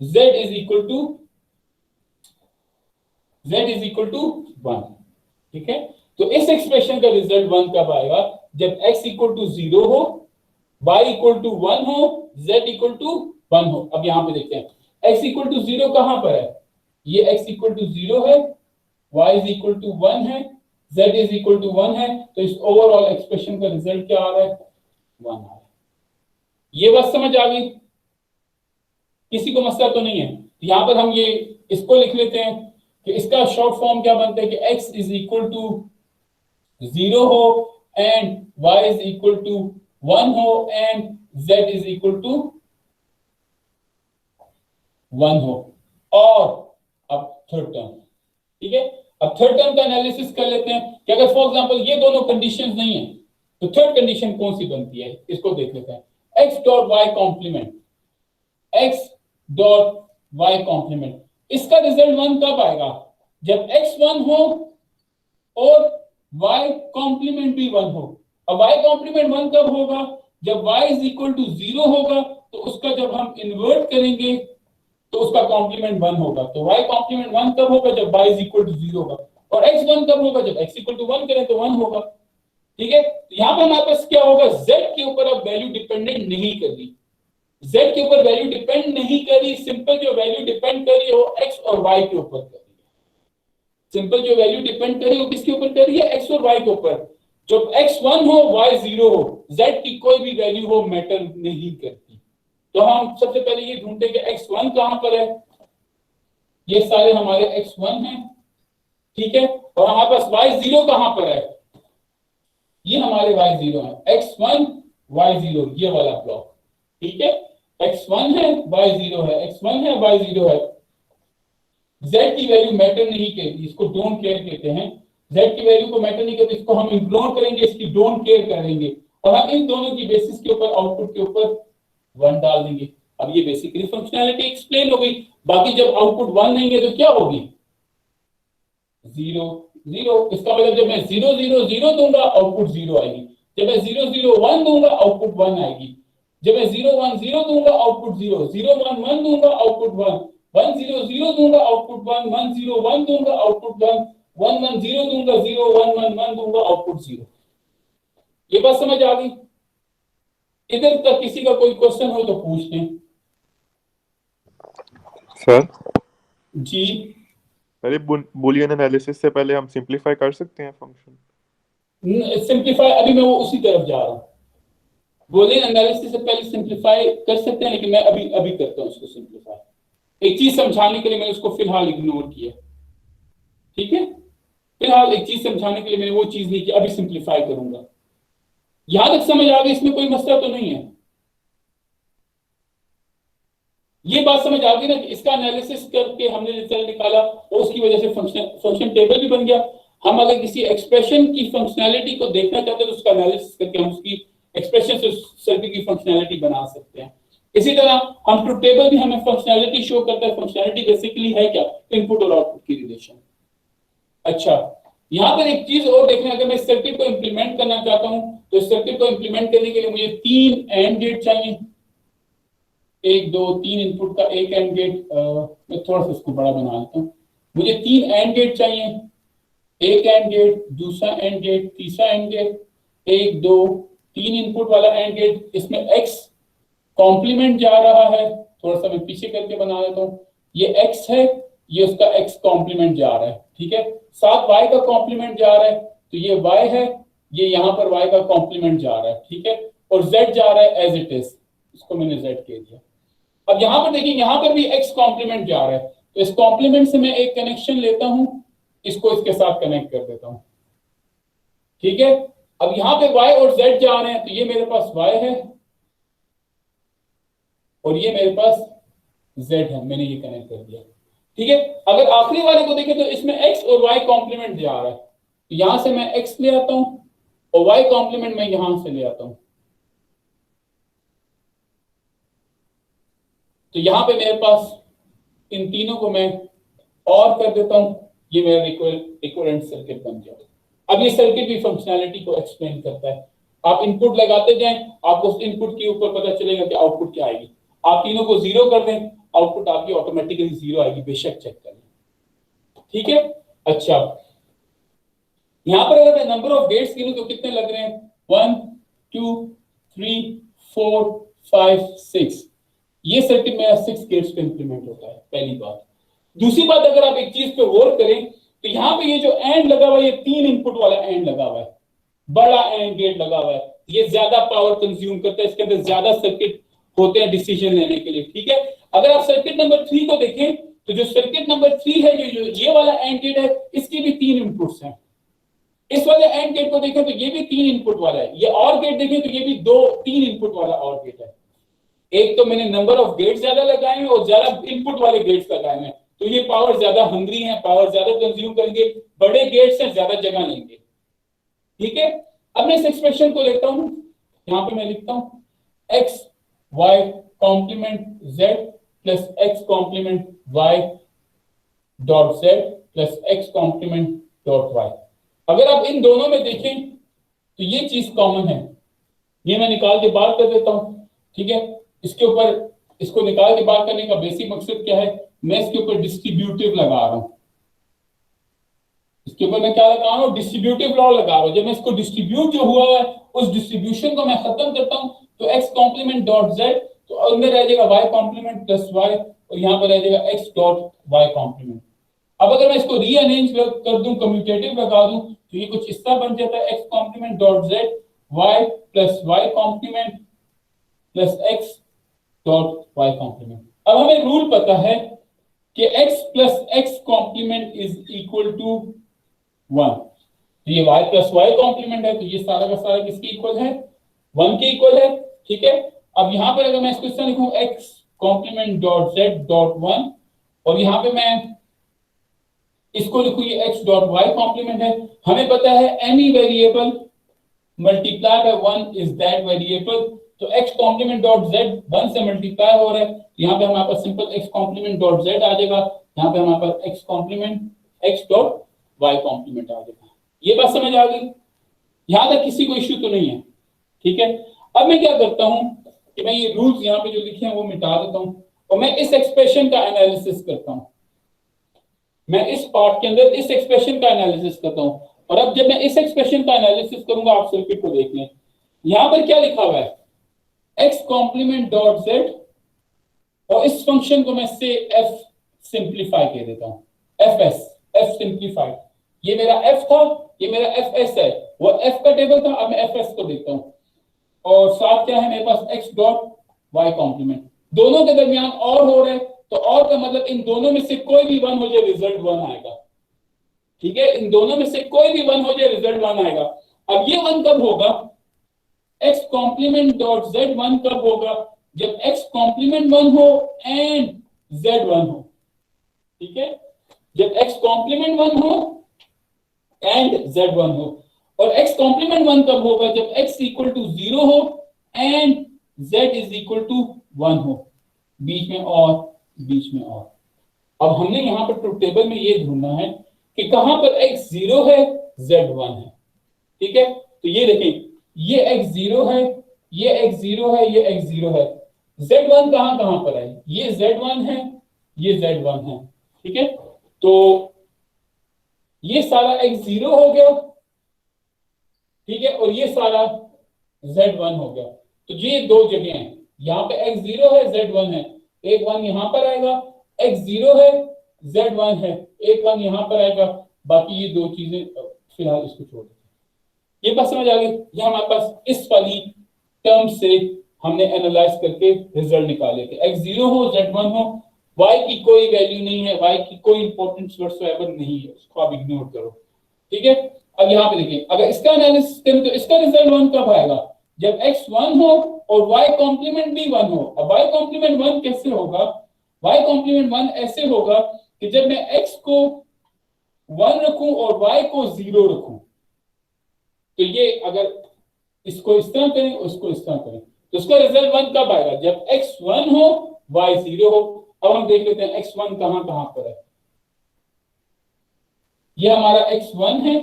z is equal to 1। ठीक है, तो इस एक्सप्रेशन का रिजल्ट 1 कब आएगा, जब x इक्वल टू 0 हो, y इक्वल टू 1 हो, z इक्वल टू 1 हो। अब यहां पे देखते हैं, x इक्वल टू 0 कहां पर है, ये x इक्वल टू 0 है, y इज इक्वल टू 1 है, z इज इक्वल टू 1 है, तो इस ओवरऑल एक्सप्रेशन का रिजल्ट क्या आ रहा है, 1 आ रहा है। ये बात समझ आ गई, किसी को मसला तो नहीं है। यहां पर हम ये इसको लिख लेते हैं कि इसका शॉर्ट फॉर्म क्या बनता है कि x इज इक्वल टू 0 हो, and y is equal to 1 हो, and z is equal to 1 हो। और अब थर्ड टर्म, ठीक है, अब थर्ड टर्म का एनालिसिस कर लेते हैं कि अगर फॉर एग्जांपल ये दोनों कंडीशंस नहीं है, तो थर्ड कंडीशन कौन सी बनती है, इसको देख लेते हैं। x dot y complement, x dot y complement, इसका रिजल्ट 1 कब आएगा, जब x 1 हो और y कॉम्प्लीमेंट भी 1 हो। अब y कॉम्प्लीमेंट 1 कब होगा? जब y इज इक्वल टू 0 होगा, तो उसका जब हम इन्वर्ट करेंगे तो उसका कॉम्प्लीमेंट 1 होगा। तो y कॉम्प्लीमेंट 1 कब होगा? जब y इज इक्वल टू 0 होगा। और x 1 कब होगा? जब x इक्वल टू 1 करें तो 1 होगा। ठीक है, यहां पर हमारे पास क्या होगा? z के ऊपर अब वैल्यू डिपेंडेंट नहीं कर रही, z के ऊपर वैल्यू डिपेंड नहीं कर रही। सिंपल जो वैल्यू डिपेंड कर रही है वो x और y के ऊपर कर रही है। सिंपल जो वैल्यू डिपेंड कर रही है वो किसके ऊपर कर रही है? x और y के ऊपर। जब x 1 हो y 0 हो, z की कोई भी वैल्यू हो मैटर नहीं करती। तो हम सबसे पहले ये ढूंढते हैं कि x1 कहां पर है। ये सारे हमारे x1 हैं, ठीक है, और हमारे पास y0 कहां पर है? ये हमारे y0 है, x1 y0, ये वाला ब्लॉक। ठीक है, x1 है y0 है, x1 है y0 है। z की वैल्यू मैटर नहीं करती, इसको डोंट केयर कहते हैं। z की वैल्यू को मैटर नहीं करती, इसको हम इग्नोर करेंगे, इसकी डोंट केयर करेंगे, और हम इन दोनों की बेसिस के ऊपर आउटपुट के ऊपर 1 डाल देंगे। अब ये बेसिकली फंक्शनैलिटी एक्सप्लेन हो गई। बाकी जब आउटपुट 1 नहीं है तो क्या होगी? 0 0। इसका मतलब जब मैं 0 0 0 दूंगा आउटपुट 0 आएगी। जब मैं 0 0 1 दूंगा आउटपुट 1 आएगी। जब मैं 0 1 0 दूंगा आउटपुट 0, 0 1 1 दूंगा आउटपुट 1, 1 0 0 दूंगा आउटपुट 1, 1 0 1 दूंगा आउटपुट 1, 1 1 0 दूंगा 0, 1 1 1 दूंगा आउटपुट 0। ये बात समझ आ गई? इधर तक किसी का कोई क्वेश्चन हो तो पूछ लें। सर जी, अरे बुलियन एनालिसिस से पहले हम सिंपलीफाई कर सकते हैं फंक्शन? सिंप्लीफाई अभी मैं वो उसी तरफ जा रहा हूं। बुलियन एनालिसिस से पहले सिंप्लीफाई कर सकते हैं, लेकिन मैं अभी करता हूं उसको सिंप्लीफाई। एक चीज समझाने के लिए मैंने उसको फिलहाल इग्नोर किया। ठीक है, फिलहाल एक चीज समझाने के लिए मैंने वो चीज नहीं की, अभी सिंप्लीफाई करूंगा। यहां तक समझ आ गई? इसमें कोई मसला तो नहीं है? ये बात समझ आ गई ना कि इसका एनालिसिस करके हमने रिजल्ट निकाला और उसकी वजह से फंक्शन टेबल भी बन गया। हम अगर किसी एक्सप्रेशन की फंक्शनैलिटी को देखना चाहते हैं तो उसका एनालिसिस करके हम उसकी एक्सप्रेशन से सर्किट की फंक्शनैलिटी बना सकते हैं। इसी तरह हम ट्रुथ टेबल भी हमें फंक्शनैलिटी शो करता है। फंक्शनैलिटी बेसिकली है क्या? इनपुट और आउटपुट की रिलेशन। अच्छा, यहां पर एक चीज और देखना, अगर मैं सर्किट को इंप्लीमेंट करना चाहता हूं तो सर्किट को इंप्लीमेंट करने के लिए मुझे 3 एंड गेट चाहिए। 1 2 3 इनपुट का एक एंड गेट। मैं थोड़ा सा इसको बड़ा बना लेता हूँ। मुझे 3 एंड गेट चाहिए, एक एंड गेट, दूसरा एंड गेट, तीसरा एंड गेट, 1 2 3 इनपुट वाला एंड गेट। इसमें x कॉम्प्लीमेंट जा रहा है, थोड़ा सा मैं पीछे करके बना देता हूँ। ये x है, ये उसका x कॉम्प्लीमेंट जा रहा है, ठीक है। साथ y का कॉम्प्लीमेंट जा रहा है, तो ये y है, ये यहाँ पर y का कॉम्प्लीमेंट जा रहा है, ठीक है। और z जा रहा है एज इट इज, इसको मैंने z कह दिया। अब यहां पर देखिए, यहां पर भी x कॉम्प्लीमेंट जा रहा है, तो इस कॉम्प्लीमेंट से मैं एक कनेक्शन लेता हूं, इसको इसके साथ कनेक्ट कर देता हूं, ठीक है। अब यहां पे y और z जा रहे हैं, तो ये मेरे पास y है और ये मेरे पास z है, मैंने ये कनेक्ट कर दिया, ठीक है। अगर आखिरी वाले को देखें तो इसमें x और y कॉम्प्लीमेंट जा रहा है, तो यहां से मैं x ले आता हूं और y कॉम्प्लीमेंट मैं यहां से ले आता हूं। तो यहां पे मेरे पास इन तीनों को मैं और कर देता हूं, ये मेरा इक्विवेलेंट सर्किट बन गया। अब ये सर्किट भी फंक्शनैलिटी को एक्सप्लेन करता है। आप इनपुट लगाते जाएं, आपको उस इनपुट के ऊपर पता चलेगा कि आउटपुट क्या आएगी। आप तीनों को 0 कर दें, आउटपुट आपकी ऑटोमेटिकली 0 आएगी, बेशक चेक कर लें, ठीक है। अच्छा, यहां पर अगर मैं नंबर ऑफ गेट्स गिनूं तो कितने लग रहे हैं? 1 2 3 4 5 6। ये सर्किट मेरा 6 गेट्स पे इंप्लीमेंट होता है, पहली बात। दूसरी बात, अगर आप एक चीज पे गौर करें तो यहाँ पे ये जो एंड लगा हुआ है, ये 3 इनपुट वाला एंड लगा हुआ है, बड़ा एंड गेट लगा हुआ है। ये ज्यादा पावर कंज्यूम करता है, इसके अंदर ज्यादा सर्किट होते हैं डिसीजन लेने के लिए, ठीक है। अगर आप सर्किट नंबर 3 को देखें तो जो सर्किट नंबर 3 है, जो ये वाला एंड गेट है, इसके भी 3 इनपुट्स हैं। इस वाले एंड गेट को देखें तो ये भी 3 इनपुट वाला है। ये और गेट देखें तो ये भी 3 इनपुट वाला और गेट है। एक तो मैंने नंबर ऑफ गेट्स ज्यादा लगाए हैं और ज्यादा इनपुट वाले गेट्स लगाए हैं, तो ये पावर ज्यादा हंग्री है, पावर ज्यादा कंज्यूम करेंगे। बड़े गेट्स हैं, ज्यादा जगह लेंगे, ठीक है। अब मैं इस एक्सप्रेशन को लेता हूं, यहां पे मैं लिखता हूं x y complement z plus x complement y dot z plus x complement dot y। अगर आप इन दोनों में देखें तो ये चीज कॉमन है, ये मैं निकाल के बात कर देता हूं, ठीक है। इसके ऊपर इसको निकाल के बात करने का बेसिक मकसद क्या है, मैं इसके ऊपर डिस्ट्रीब्यूटिव लगा रहा हूं, इसके ऊपर मैं क्या लगा रहा हूं, डिस्ट्रीब्यूटिव लॉ लगा रहा हूं। जब मैं इसको डिस्ट्रीब्यूट जो हुआ है उस डिस्ट्रीब्यूशन को मैं खत्म करता हूं तो x कॉम्प्लीमेंट डॉट z, तो अंदर रह जाएगा y कॉम्प्लीमेंट प्लस y और यहां पर रह जाएगा x डॉट y कॉम्प्लीमेंट। अब अगर मैं इसको रीअरेंज कर दूं, कम्यूटेटिव लगा दूं, तो ये कुछ इस तरह बन जाता है x complement dot z y plus y complement plus x dot y complement. अब हमें रूल पता है कि x plus x complement is equal to 1, तो ये y प्लस y कॉम्प्लीमेंट है, तो ये सारा का सारा किसके इक्वल है, 1 के इक्वल है, ठीक है। अब यहां पर अगर मैं इसको इस तरह लिखूं x complement dot z dot 1 और यहां पे मैं इसको लिखूं ये x डॉट y कॉम्प्लीमेंट है, हमें पता है any variable multiply by 1 is that variable, तो x कॉम्प्लीमेंट डॉट z 1 से मल्टीप्लाई हो रहा है, यहां पे हमारे पास simple x complement dot z आ जाएगा, यहां पे हमारे पास x complement x dot y complement आ जाएगा। ये बात समझ आ गई, यहां तक किसी को इश्यू तो नहीं है, ठीक है। अब मैं क्या करता हूं कि मैं ये रूल्स यहां पे जो लिखे हैं वो मिटा देता हूं और मैं इस एक्सप्रेशन का एनालिसिस करता हूं, मैं इस पार्ट के अंदर इस एक्सप्रेशन का एनालिसिस करता हूं। और अब जब मैं इस एक्सप्रेशन का एनालिसिस करूंगा, आप सर्किट को देख लें, यहां पर क्या लिखा हुआ है, x कॉम्प्लीमेंट डॉट z, और इस फंक्शन को मैं से f सिंप्लीफाई कह देता हूं, fs, f सिंप्लीफाइड, ये मेरा f था, ये मेरा fs है, वो f का टेबल था, अब मैं fs को देखता हूं, और साथ क्या है मेरे पास x डॉट y कॉम्प्लीमेंट, दोनों के दरमियान और हो रहे, तो और का मतलब इन दोनों में से कोई भी 1 हो जाए रिजल्ट 1 आएगा, ठीक है, इन दोनों में से कोई भी 1 हो जाए रिजल्ट 1 आएगा। अब ये 1 कब होगा, x कॉम्प्लीमेंट डॉट z 1 कब होगा, जब x कॉम्प्लीमेंट 1 हो एंड z 1 हो, ठीक है, जब x कॉम्प्लीमेंट 1 हो एंड z 1 हो, और x कॉम्प्लीमेंट 1 कब होगा, जब x इक्वल टू 0 हो and z is equal to 1 हो, बीच में और बीच में और। अब हमने यहां पर ट्रुथ टेबल में ये ढूंढना है कि कहां पर x 0 है z 1 है, ठीक है। तो ये देखें, ये x 0 है, ये x 0 है, ये x 0 है, z 1 कहां कहां पर है, ये z 1 है, ये z 1 है, ठीक है। तो ये सारा x 0 हो गया, ठीक है, और ये सारा z 1 हो गया, तो ये दो जगह हैं, यहाँ पे x 0 है, z 1 है, एक 1 यहाँ पर आएगा, x 0 है, z 1 है, एक 1 यहाँ पर आएगा, बाकी ये दो चीजें फिलहाल इसको छोड़ देते हैं। ये बात समझ आ गई, ये हमारे पास इस वाली टर्म से हमने एनालाइज करके रिजल्ट निकाले थे, x 0 हो, z 1 हो, y की कोई वैल्यू नहीं है, y की कोई इंपॉर्टेंस व्हाटसोएवर नहीं है, उसको आप इग्नोर करो, ठीक है। अब यहाँ पे देखिए, अगर इसका एनालिसिस करें तो इसका रिजल्ट 1 कब आएगा, जब x 1 हो और y कॉम्प्लीमेंट भी 1 हो। अब y कॉम्प्लीमेंट 1 कैसे होगा, y कॉम्प्लीमेंट 1 ऐसे होगा कि जब मैं x को 1 रखूं और y को 0 रखूं, तो ये अगर इसको इस तरह करें और इसको इस तरह करें, तो इसका रिजल्ट 1 कब आएगा, जब x 1 हो y 0 हो। अब हम देख लेते हैं x 1 कहां कहां पर है, ये हमारा x 1 है,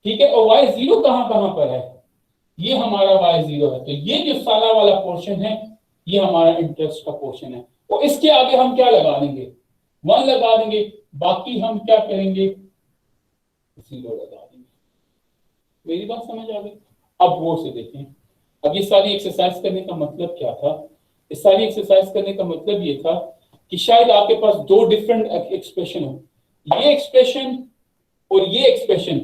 ठीक है, और y 0 कहां कहां पर है, ये हमारा y 0 है। तो ये जो सारा वाला पोर्शन है ये हमारा इंटरेस्ट का पोर्शन है, और इसके आगे हम क्या लगा देंगे, 1 लगा देंगे, बाकी हम क्या करेंगे, 0 लगा देंगे। मेरी बात समझ आ गई। अब गौर से देखें, अब ये सारी एक्सरसाइज करने का मतलब क्या था, इस सारी एक्सरसाइज करने का मतलब ये था कि शायद आपके पास दो डिफरेंट एक्सप्रेशन हो, ये एक्सप्रेशन और ये एक्सप्रेशन,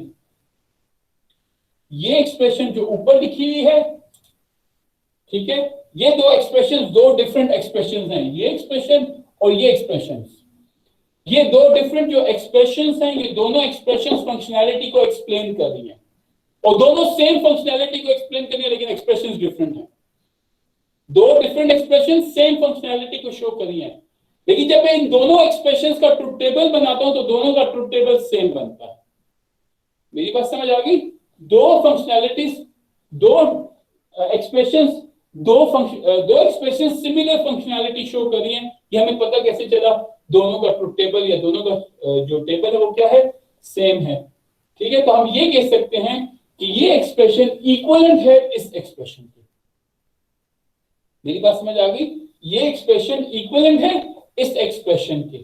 ये एक्सप्रेशन जो ऊपर लिखी हुई है, ठीक है, ये दो एक्सप्रेशन दो डिफरेंट एक्सप्रेशन हैं, ये एक्सप्रेशन और ये एक्सप्रेशन, ये दो डिफरेंट जो एक्सप्रेशन हैं, ये दोनों एक्सप्रेशन फंक्शनैलिटी को एक्सप्लेन कर रही हैं, और दोनों सेम फंक्शनैलिटी को एक्सप्लेन कर रही है, लेकिन एक्सप्रेशंस डिफरेंट हैं। दो डिफरेंट एक्सप्रेशन सेम फंक्शनैलिटी को शो कर रही हैं, लेकिन जब मैं इन दोनों एक्सप्रेशंस का ट्रुथ टेबल बनाता हूं तो दोनों का ट्रुथ टेबल सेम बनता है। मेरी बात समझ आ गई, दो फंक्शनैलिटीज, दो एक्सप्रेशंस, दो एक्सप्रेशन सिमिलर फंक्शनैलिटी शो कर रही हैं, ये हमें पता कैसे चला, दोनों का ट्रुथ टेबल या दोनों का जो टेबल है वो क्या है, सेम है, ठीक है, तो हम ये कह सकते हैं कि ये एक्सप्रेशन इक्विवेलेंट है इस एक्सप्रेशन के। मेरी बात समझ आ गई? ये एक्सप्रेशन इक्विवेलेंट है इस एक्सप्रेशन के।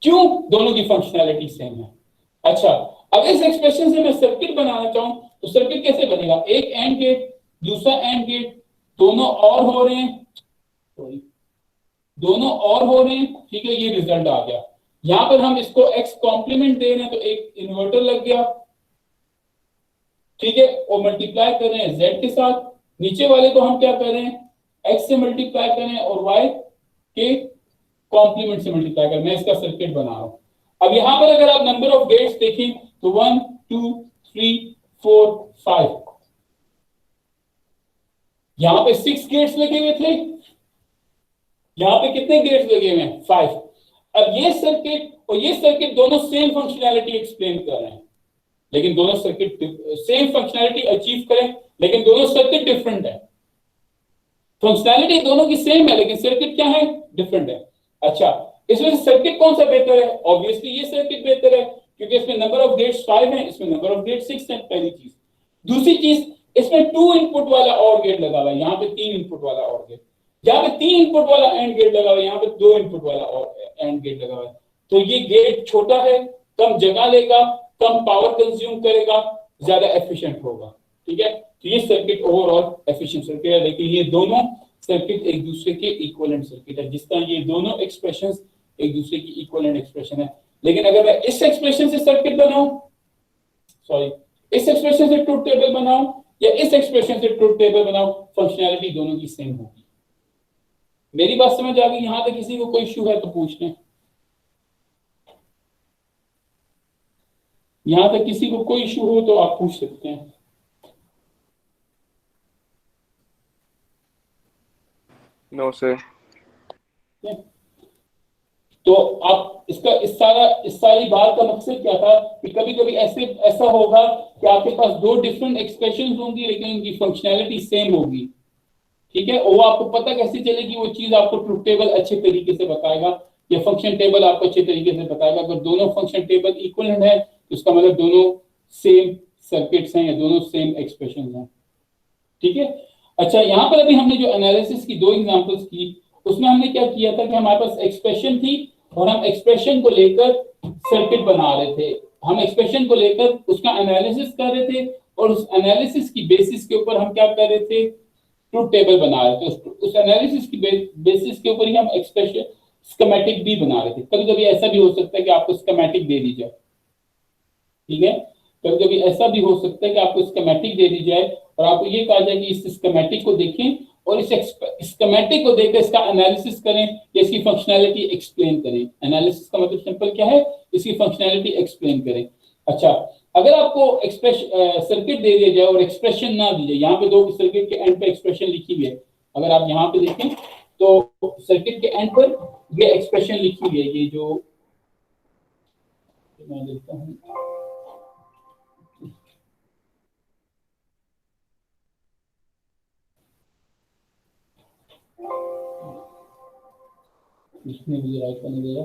क्यों? दोनों की फंक्शनैलिटी सेम है। अच्छा, अब इस एक्सप्रेशन से मैं सर्किट बनाना चाहूं तो सर्किट कैसे बनेगा? एक एंड गेट, दूसरा एंड गेट, दोनों और हो रहे हैं, सॉरी दोनों और हो रहे हैं, ठीक है, ये रिजल्ट आ गया। यहां पर हम इसको एक्स कॉम्प्लीमेंट दे रहे हैं तो एक इन्वर्टर लग गया, ठीक है, और मल्टीप्लाई कर रहे हैं z के साथ। नीचे वाले को हम क्या कर रहे हैं? x से मल्टीप्लाई कर रहे हैं और y के कॉम्प्लीमेंट से मल्टीप्लाई कर रहे हैं। मैं इसका सर्किट बना रहा हूं। अब यहां पर अगर आप नंबर ऑफ गेट्स देखें तो 1 2 3 4 5, यहां पे 6 गेट्स लगे हुए थे, यहां पे कितने गेट्स लगे हुए हैं? 5। अब ये सर्किट और ये सर्किट दोनों सेम फंक्शनैलिटी एक्सप्लेन कर रहे हैं, लेकिन दोनों सर्किट सेम फंक्शनैलिटी अचीव करें, लेकिन दोनों सर्किट डिफरेंट है। फंक्शनैलिटी दोनों की सेम है लेकिन सर्किट क्या है? डिफरेंट है। अच्छा, इसमें से सर्किट कौन सा बेहतर है? ऑब्वियसली ये सर्किट बेहतर है क्योंकि इसमें नंबर ऑफ गेट्स 5 है, इसमें नंबर ऑफ गेट्स 6 है, पहली चीज। दूसरी चीज, इसमें 2 इनपुट वाला और गेट लगा हुआ है, यहाँ पे 3 इनपुट वाला और गेट, यहाँ पे 3 इनपुट वाला एंड गेट लगा हुआ है, यहाँ पे 2 इनपुट वाला और एंड गेट लगा हुआ है। तो ये गेट छोटा है, कम जगह लेगा, कम पावर कंज्यूम करेगा, ज्यादा एफिशिएंट होगा, ठीक है। तो ये सर्किट ओवरऑल एफिशिएंट सर्किट है, लेकिन ये दोनों सर्किट एक दूसरे के इक्विवेलेंट सर्किट है। जिस तरह ये दोनों एक्सप्रेशंस एक दूसरे की इक्विवेलेंट एक्सप्रेशन है। लेकिन अगर मैं इस एक्सप्रेशन से सर्किट बनाऊं, सॉरी इस एक्सप्रेशन से ट्रुथ टेबल बनाऊं या इस एक्सप्रेशन से ट्रुथ टेबल बनाऊं, फंक्शनैलिटी दोनों की सेम होगी। मेरी बात समझ आ गई? यहां तक किसी को कोई इश्यू है तो पूछ लें। यहां तक किसी को कोई इश्यू हो तो आप पूछ सकते हैं। No sir. तो आप इस सारी बात का मकसद क्या था कि कभी कभी ऐसा होगा कि आपके पास 2 डिफरेंट एक्सप्रेशंस होंगी लेकिन उनकी फंक्शनैलिटी सेम होगी, ठीक है। और वो आपको पता कैसे चलेगी? वो चीज आपको ट्रुथ टेबल अच्छे तरीके से बताएगा या फंक्शन टेबल आपको अच्छे तरीके से बताएगा। अगर दोनों फंक्शन टेबल इक्वल है तो इसका मतलब दोनों सेम सर्किट्स हैं या दोनों सेम एक्सप्रेशन हैं, ठीक है। अच्छा, यहां पर अभी हमने जो एनालिसिस की 2 एग्जांपल्स की, उसमें हमने क्या किया था कि हमारे पास एक्सप्रेशन थी और हम एक्सप्रेशन को लेकर सर्किट बना रहे थे। हम एक्सप्रेशन को लेकर उसका एनालिसिस कर रहे थे और उस एनालिसिस की बेसिस के ऊपर हम क्या कर रहे थे? ट्रुथ टेबल बना रहे थे। उस एनालिसिस की बेसिस के ऊपर ही हम एक्सप्रेशन स्कीमेटिक भी बना रहे थे। कभी कभी ऐसा भी हो सकता है कि आपको स्कीमेटिक दे दी जाए, ठीक है। कभी कभी ऐसा भी हो सकता है कि आपको स्कीमेटिक दे दी जाए और आपको ये कहा जाए कि इस स्कीमेटिक को देखें और इस स्कीमेटिक को देखकर इसका एनालिसिस करें या इसकी फंक्शनैलिटी एक्सप्लेन करें। एनालिसिस का मतलब सिंपल क्या है? इसकी फंक्शनैलिटी एक्सप्लेन करें। अच्छा, अगर आपको सर्किट दे दिया जाए और एक्सप्रेशन ना दी जाए, यहाँ पे 2 सर्किट के एंड पे एक्सप्रेशन लिखी हुई है, अगर आप यहाँ पे देखें तो सर्किट के एंड पर ये एक्सप्रेशन लिखी हुई है, ये जो मैं देखता हूँ, इसमें मुझे राइट करने देगा,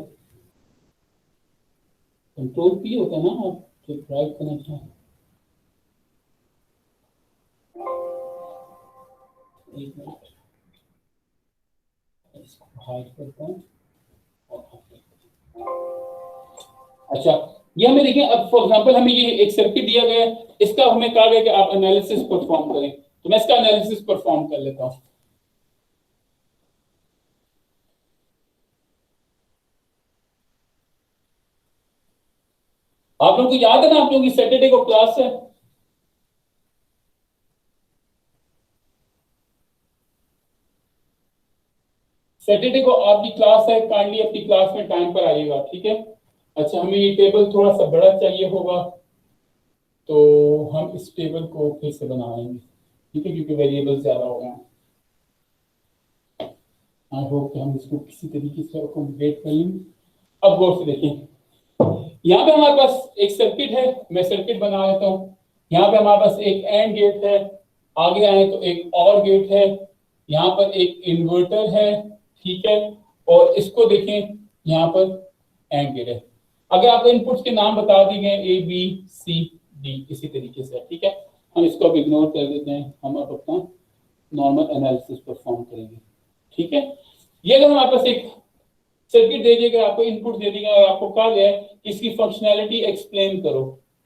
कंट्रोल P होता है ना, आप जो राइट करना चाहें। एक मिनट, इसको हाइड करता हूँ। अच्छा, ये हमें देखिए, अब फॉर एग्जांपल हमें ये एक सर्किट दिया गया है, इसका हमें कहा गया कि आप एनालिसिस परफॉर्म करें, तो मैं इसका एनालिसिस परफॉर्म कर लेता हूँ। आप लोगों को याद है ना, आप लोगों की सैटरडे को क्लास है, सैटरडे को आपकी क्लास है, काइंडली अपनी क्लास में टाइम पर आइएगा, ठीक है। अच्छा, हमें ये टेबल थोड़ा सा बड़ा चाहिए होगा तो हम इस टेबल को फिर से बनाएंगे, ठीक है, क्योंकि वेरिएबल ज्यादा हो गए हैं। आई होप कि हम इसको किसी तरीके से अकोमोडेट कर लेंगे। अब गौर से देखें, यहाँ पे हमारे पास एक सर्किट है, मैं सर्किट बना लेता हूँ। यहाँ पे हमारे पास एक एंड गेट है, आगे आए तो एक और गेट है, यहाँ पर एक इन्वर्टर है, ठीक है, और इसको देखें यहाँ पर एंड गेट है। अगर आपको इनपुट्स के नाम बता दिए गए A B C डी, इसी तरीके से, ठीक है। हम इसको अब इग्नोर कर देते हैं, हम अब अपना नॉर्मल एनालिसिस परफॉर्म करेंगे, ठीक है। ये अगर हमारे पास एक सर्किट दे दिएगा, आपको इनपुट दे देगा और आपको कहा गया है कि इसकी फंक्शनैलिटी एक्सप्लेन करो,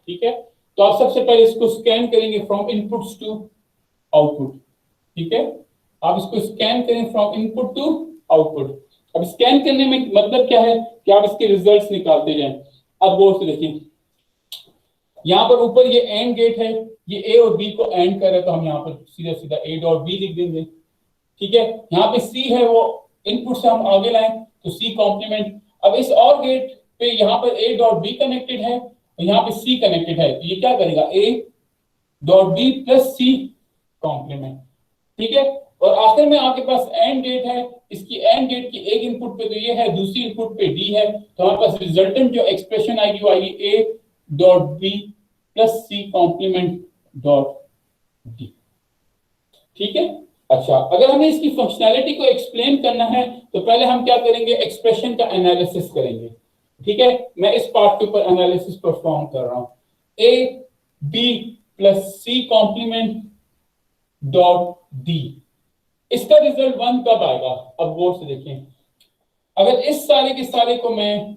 ठीक है। तो आप सबसे पहले इसको स्कैन करेंगे फ्रॉम इनपुट्स टू आउटपुट, ठीक है। आप इसको स्कैन करें फ्रॉम इनपुट टू आउटपुट। अब स्कैन करने में मतलब क्या है कि आप इसके रिजल्ट्स निकालते जाएं। अब गौर से देखिए, यहाँ पर ऊपर ये एंड गेट है, ये ए और बी को एंड कर रहा है, तो हम यहाँ पर सीधा सीधा ए डॉट बी लिख देंगे, ठीक है। यहाँ पे सी है, वो इनपुट से हम आगे लाएं तो सी कॉम्प्लीमेंट। अब इस और गेट पे यहाँ पर ए डॉट बी कनेक्टेड है, यहाँ पे सी कनेक्टेड है, तो ये क्या करेगा, a dot b plus c complement, ठीक है। और आखिर में आपके पास एंड गेट है, इसकी एंड गेट की एक इनपुट पे तो ये है, दूसरी इनपुट पे डी है, तो हमारे पास रिजल्टेंट जो एक्सप्रेशन आएगी वो आएगी a dot b plus c complement dot d, ठीक है। अच्छा, अगर हमें इसकी फंक्शनैलिटी को एक्सप्लेन करना है तो पहले हम क्या करेंगे, एक्सप्रेशन का एनालिसिस करेंगे, ठीक है। मैं इस पार्ट के ऊपर एनालिसिस परफॉर्म कर रहा हूं, a b plus c complement dot d, इसका रिजल्ट 1 कब आएगा। अब गौर से देखें, अगर इस सारे के सारे को मैं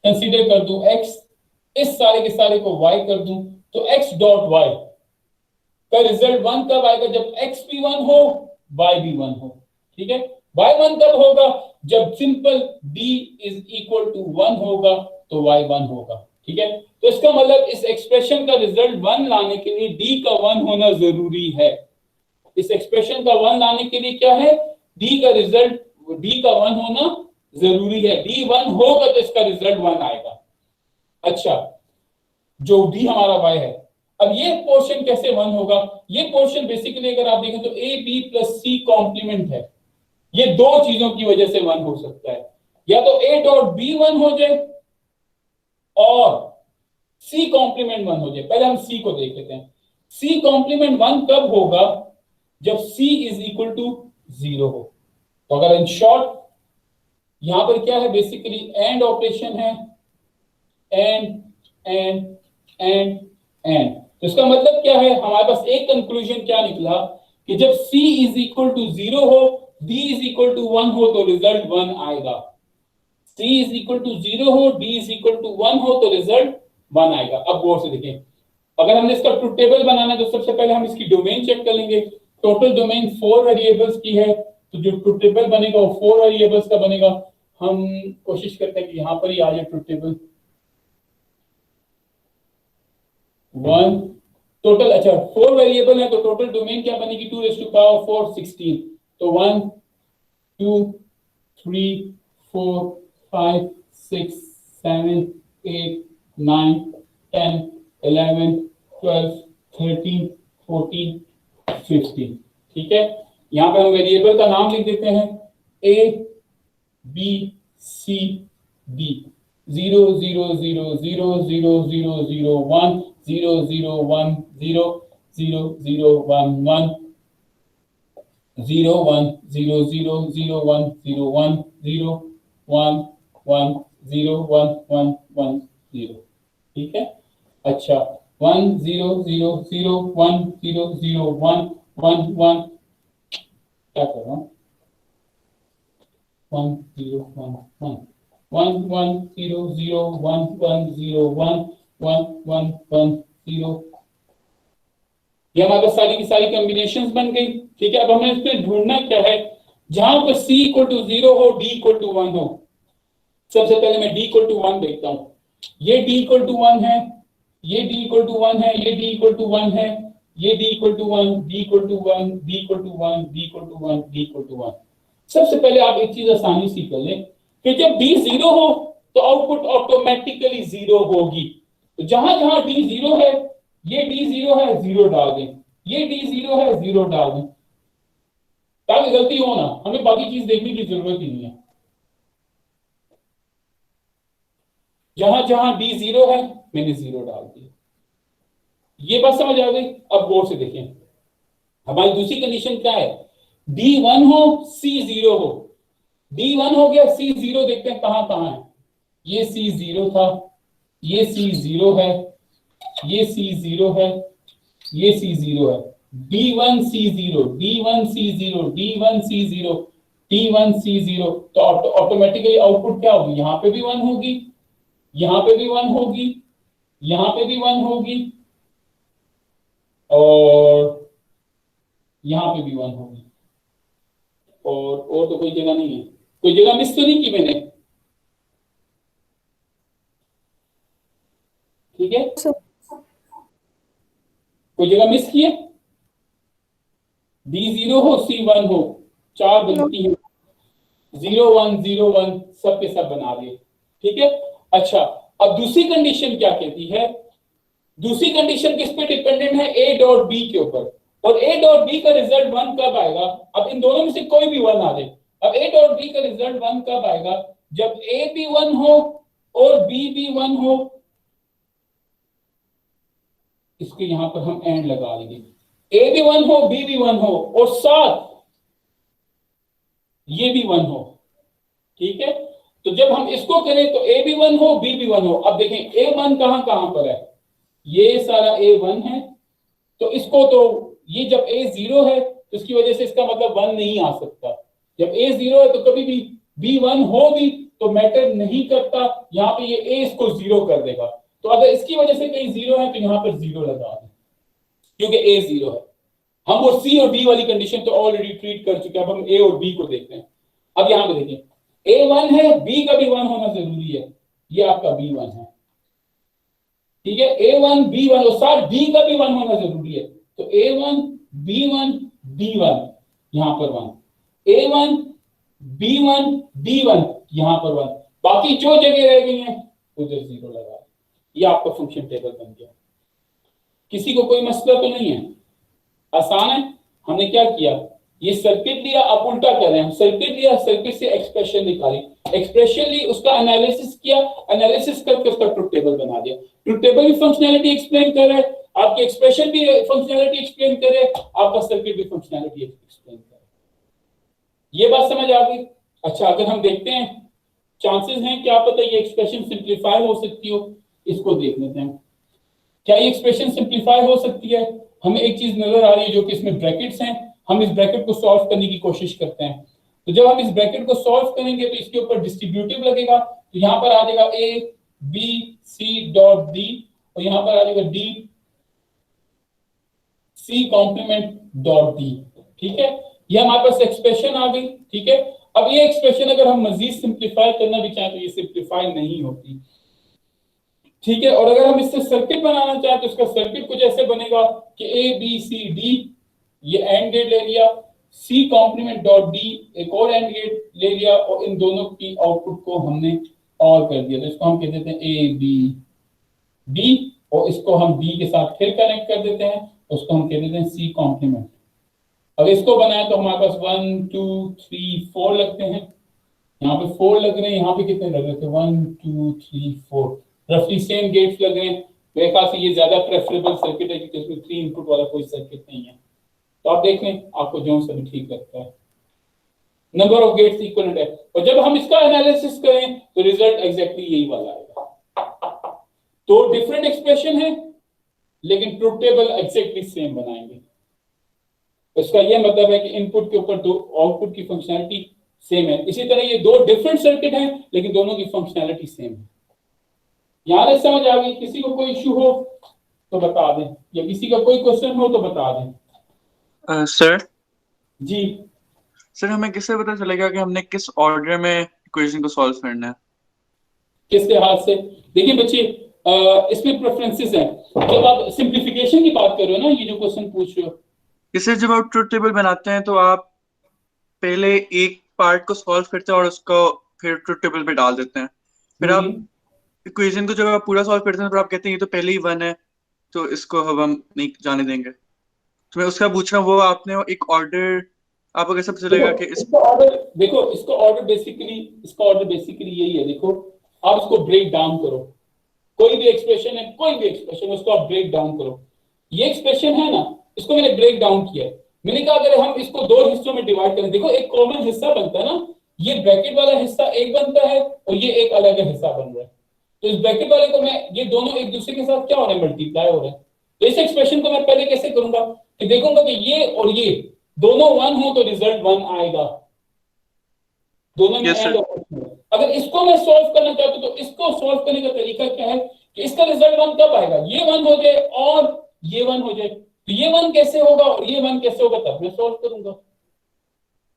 कंसीडर कर दूं x, इस सारे के सारे को y कर दूं, तो x डॉट y का रिजल्ट 1 कब आएगा, जब x भी 1 हो y भी 1 हो, ठीक है। y 1 कब होगा, जब simple d is equal to 1 होगा तो y 1 होगा, ठीक है। तो इसका मतलब इस एक्सप्रेशन का रिजल्ट 1 लाने के लिए d का 1 होना जरूरी है। इस एक्सप्रेशन का 1 लाने के लिए क्या है, d का रिजल्ट, d का 1 होना जरूरी है। d 1 होगा तो इसका रिजल्ट 1 आएगा। अच्छा, जो d हमारा y है, अब ये पोर्शन कैसे 1 होगा, ये पोर्शन बेसिकली अगर आप देखें तो a b plus c complement है, ये दो चीजों की वजह से 1 हो सकता है, या तो a डॉट b 1 हो जाए और c कॉम्प्लीमेंट 1 हो जाए। पहले हम c को देख लेते हैं, c कॉम्प्लीमेंट 1 कब होगा, जब c इज इक्वल टू 0 हो। तो अगर इन शॉर्ट यहां पर क्या है, बेसिकली एंड ऑपरेशन है, एंड एंड एंड एंड, तो इसका मतलब क्या है, हमारे पास एक कंक्लूजन क्या निकला कि जब c इज इक्वल टू 0 हो, d इज इक्वल टू 1 हो तो रिजल्ट 1 आएगा। c इज इक्वल टू 0 हो, d इज इक्वल टू 1 हो तो रिजल्ट 1 आएगा। अब गौर से देखें, अगर हमने इसका ट्रुथ टेबल बनाना है तो सबसे पहले हम इसकी डोमेन चेक कर लेंगे। टोटल डोमेन 4 वेरिएबल्स की है, तो जो ट्रुथ टेबल बनेगा वो 4 वेरिएबल्स का बनेगा। हम कोशिश करते हैं कि यहां पर ही आ जाए ट्रुथ टेबल 1 टोटल। अच्छा, 4 वेरिएबल है तो टोटल डोमेन क्या बनेगी, 2 raised to power 4 16। तो 1 2 3 4 5 6 7 8 9 10 11 12 13 14 15, ठीक है। यहां पे हम वेरिएबल का नाम लिख देते हैं a b c d, 0 0 0 0 0 0 0 1 0 0 1 0 0 0 1 1 0 1 0 0 0 1 0 1 0 1 1 0 1 1 1 0, ठीक है। अच्छा, 1 0 0 0 1 0 0 1 1 1, क्या कर रहा हूँ, 1 0 1 1 1 1 0 0 1 1 0 1 1 1 1 0, ये हमारे पास सारी की सारी कॉम्बिनेशंस बन गई, ठीक है। अब हमें इसमें ढूंढना क्या है, जहां पर c इक्वल टू 0 हो, d इक्वल टू 1 हो। सबसे पहले मैं d इक्वल टू 1 देखता हूं, ये d इक्वल टू 1 है, ये d इक्वल टू 1 है, ये d इक्वल टू 1 है, ये d equal to 1, d equal to 1, d equal to 1, d equal to 1, d equal to 1। सबसे पहले आप एक चीज आसानी से कर लें कि जब d 0 हो तो आउटपुट ऑटोमेटिकली 0 होगी। तो जहां जहां d 0 है, ये d 0 है 0 डाल दें, ये d 0 है 0 डाल दें, ताकि गलती हो ना, हमें बाकी चीज देखने की जरूरत ही नहीं है। जहां जहां d 0 है मैंने 0 डाल दिया, ये बात समझ आ गई। अब गौर से देखें, हमारी दूसरी कंडीशन क्या है, d 1 हो c 0 हो, d 1 हो गया c 0, देखते हैं कहां कहां है, ये c 0 था, ये c 0 है, ये C0 है, ये C0 है, D1 C0, D1 C0, D1 C0, D1 C0, तो ऑटोमेटिकली आउटपुट क्या होगी, यहाँ पे भी 1 होगी, यहाँ पे भी 1 होगी, यहाँ पे भी 1 होगी, और यहाँ पे भी 1 होगी, और तो कोई जगह नहीं है, कोई जगह मिस तो नहीं की मैंने, ठीक है, कोई जगह मिस की है, D0 हो C1 हो, 4 बनती है, 0 1 0 1 सब के सब बना दिए, ठीक है। अच्छा, अब दूसरी कंडीशन क्या कहती है, दूसरी कंडीशन किस पे डिपेंडेंट है, A डॉट B के ऊपर, और A डॉट B का रिजल्ट 1 कब आएगा, अब इन दोनों में से कोई भी 1 आ जाए, अब A डॉट B का रिजल्ट 1 कब आएगा, जब A भी 1 हो और B भी 1 हो, इसके यहां पर हम एंड लगा देंगे, A भी 1 हो, B भी 1 हो, और साथ ये भी 1 हो, ठीक है। तो जब हम इसको करें तो A भी 1 हो, B भी 1 हो, अब देखें A1 कहां पर है, ये सारा A1 है, तो इसको तो ये जब A0 है तो इसकी वजह से इसका मतलब 1 नहीं आ सकता, जब A0 है तो कभी भी B1 हो भी तो मैटर नहीं करता, यहाँ पे ये A इसको 0 कर देगा, तो अगर इसकी वजह से कहीं 0 है तो यहाँ पर 0 लगा दें, क्योंकि A 0 है। हम वो C और D वाली कंडीशन तो ऑलरेडी ट्रीट कर चुके हैं, अब हम A और B को देखते हैं। अब यहाँ पे देखिए A1 है, B का भी 1 होना जरूरी है, ये आपका B1 है, ठीक है, A1 B1 और साथ D का भी 1 होना जरूरी है, तो A1 B1 D1 यहाँ पर 1, A1 B1 D1 यहाँ पर 1, बाकी जो जगह रह गई हैं उधर 0 लगा, ये आपका फंक्शन टेबल बन गया। किसी को कोई मसला तो नहीं है, आसान है। हमने क्या किया, ये सर्किट लिया, अब उल्टा कर रहे हैं, सर्किट लिया, सर्किट से एक्सप्रेशन निकाली, एक्सप्रेशन ली, उसका एनालिसिस किया, एनालिसिस करके उसका ट्रुथ टेबल बना दिया, ट्रुथ टेबल भी फंक्शनैलिटी एक्सप्लेन कर रहा है, आपकी एक्सप्रेशन भी फंक्शनैलिटी एक्सप्लेन कर रहे हैं, आपका सर्किट भी फंक्शनैलिटी एक्सप्लेन कर रहा है। ये बात समझ आ गई। अच्छा, अगर हम देखते हैं चांसेस हैं, क्या पता ये एक्सप्रेशन सिंप्लीफाई हो सकती हो, इसको देख लेते हैं, क्या ये एक्सप्रेशन सिंप्लीफाई हो सकती है। हमें एक चीज नजर आ रही है जो कि इसमें ब्रैकेट्स हैं, हम इस ब्रैकेट को सॉल्व करने की कोशिश करते हैं, तो जब हम इस ब्रैकेट को सॉल्व करेंगे तो इसके ऊपर डिस्ट्रीब्यूटिव लगेगा, तो यहाँ पर आ जाएगा A B C dot D, और यहाँ पर आ जाएगा D C complement dot D, ठीक है। ये हमारे पास एक्सप्रेशन आ गई, ठीक है। अब ये एक्सप्रेशन अगर हम मजीद सिंप्लीफाई करना भी चाहें तो ये सिंप्लीफाई नहीं होती, ठीक है। और अगर हम इससे सर्किट बनाना चाहें तो इसका सर्किट कुछ ऐसे बनेगा कि A B C D, ये एंड गेट ले लिया, C कॉम्प्लीमेंट डॉट D एक और एंड गेट ले लिया, और इन दोनों की आउटपुट को हमने और कर दिया, तो इसको हम कह देते हैं A B D, और इसको हम D के साथ फिर कनेक्ट कर देते हैं, उसको हम कह देते हैं C कॉम्प्लीमेंट। अब इसको बनाए तो हमारे पास 1 2 3 4 लगते हैं, यहाँ पे 4 लग रहे हैं, यहाँ पे कितने लग रहे थे 1 2 3 4, रफली सेम गेट्स लग रहे हैं। मेरे ख्याल से ये ज्यादा प्रेफरेबल सर्किट है क्योंकि इसमें 3 इनपुट वाला कोई सर्किट नहीं है, तो आप देख लें आपको जो सा भी ठीक लगता है, नंबर ऑफ गेट्स इक्वलेंट है, और जब हम इसका एनालिसिस करें तो रिजल्ट एग्जैक्टली यही वाला आएगा। तो डिफरेंट एक्सप्रेशन है लेकिन ट्रुथ टेबल एग्जैक्टली सेम बनाएंगे, इसका यह मतलब है कि इनपुट के ऊपर दो आउटपुट की फंक्शनैलिटी सेम है। इसी तरह ये दो डिफरेंट सर्किट हैं लेकिन दोनों की फंक्शनैलिटी सेम है। यहां तक समझ आ गई? किसी को कोई इश्यू हो तो बता दें, या किसी का कोई क्वेश्चन हो तो बता दें। सर जी सर, हमें किससे पता चलेगा कि हमने किस ऑर्डर में इक्वेशन को सॉल्व करना है? किस लिहाज से? देखिए बच्चे, इसमें प्रेफरेंसेस हैं। जब आप सिंप्लीफिकेशन की बात कर रहे हो ना, ये जो क्वेश्चन पूछ रहे हो, इससे जब आप ट्रुथ टेबल बनाते हैं तो आप पहले एक पार्ट को सॉल्व करते हैं और उसको फिर ट्रुथ टेबल पे डाल देते हैं, फिर आप इक्वेशन को जब आप पूरा सॉल्व करते हैं तो आप कहते हैं ये तो पहले ही 1 है तो इसको हम नहीं जाने देंगे। तो मैं उसका पूछ रहा हूँ, वो आपने एक ऑर्डर आपको कैसे पता चलेगा कि इसका ऑर्डर देखो, इसका ऑर्डर बेसिकली यही है। देखो, आप इसको ब्रेक डाउन करो, कोई भी एक्सप्रेशन है, कोई भी एक्सप्रेशन, उसको आप ब्रेक डाउन करो। ये एक्सप्रेशन है ना, इसको मैंने ब्रेक डाउन किया है। मैंने कहा अगर हम इसको दो हिस्सों में डिवाइड करें, देखो एक कॉमन हिस्सा बनता है ना, ये ब्रैकेट वाला हिस्सा एक बनता है और ये एक अलग हिस्सा बन रहा है। तो इस ब्रैकेट वाले को मैं, ये दोनों एक दूसरे के साथ क्या हो रहे हैं, मल्टीप्लाई हो रहे हैं। तो इस एक्सप्रेशन को मैं पहले कैसे करूंगा कि देखूंगा कि ये और ये दोनों 1 हो तो रिजल्ट 1 आएगा, दोनों में Yes, sir. एंड। अगर इसको मैं सॉल्व करना चाहता हूं तो इसको सॉल्व करने का तरीका क्या है कि इसका रिजल्ट 1 कब आएगा, ये 1 हो जाए और ये 1 हो जाए। तो ये 1 कैसे होगा और ये 1 कैसे होगा, तब मैं सॉल्व करूंगा।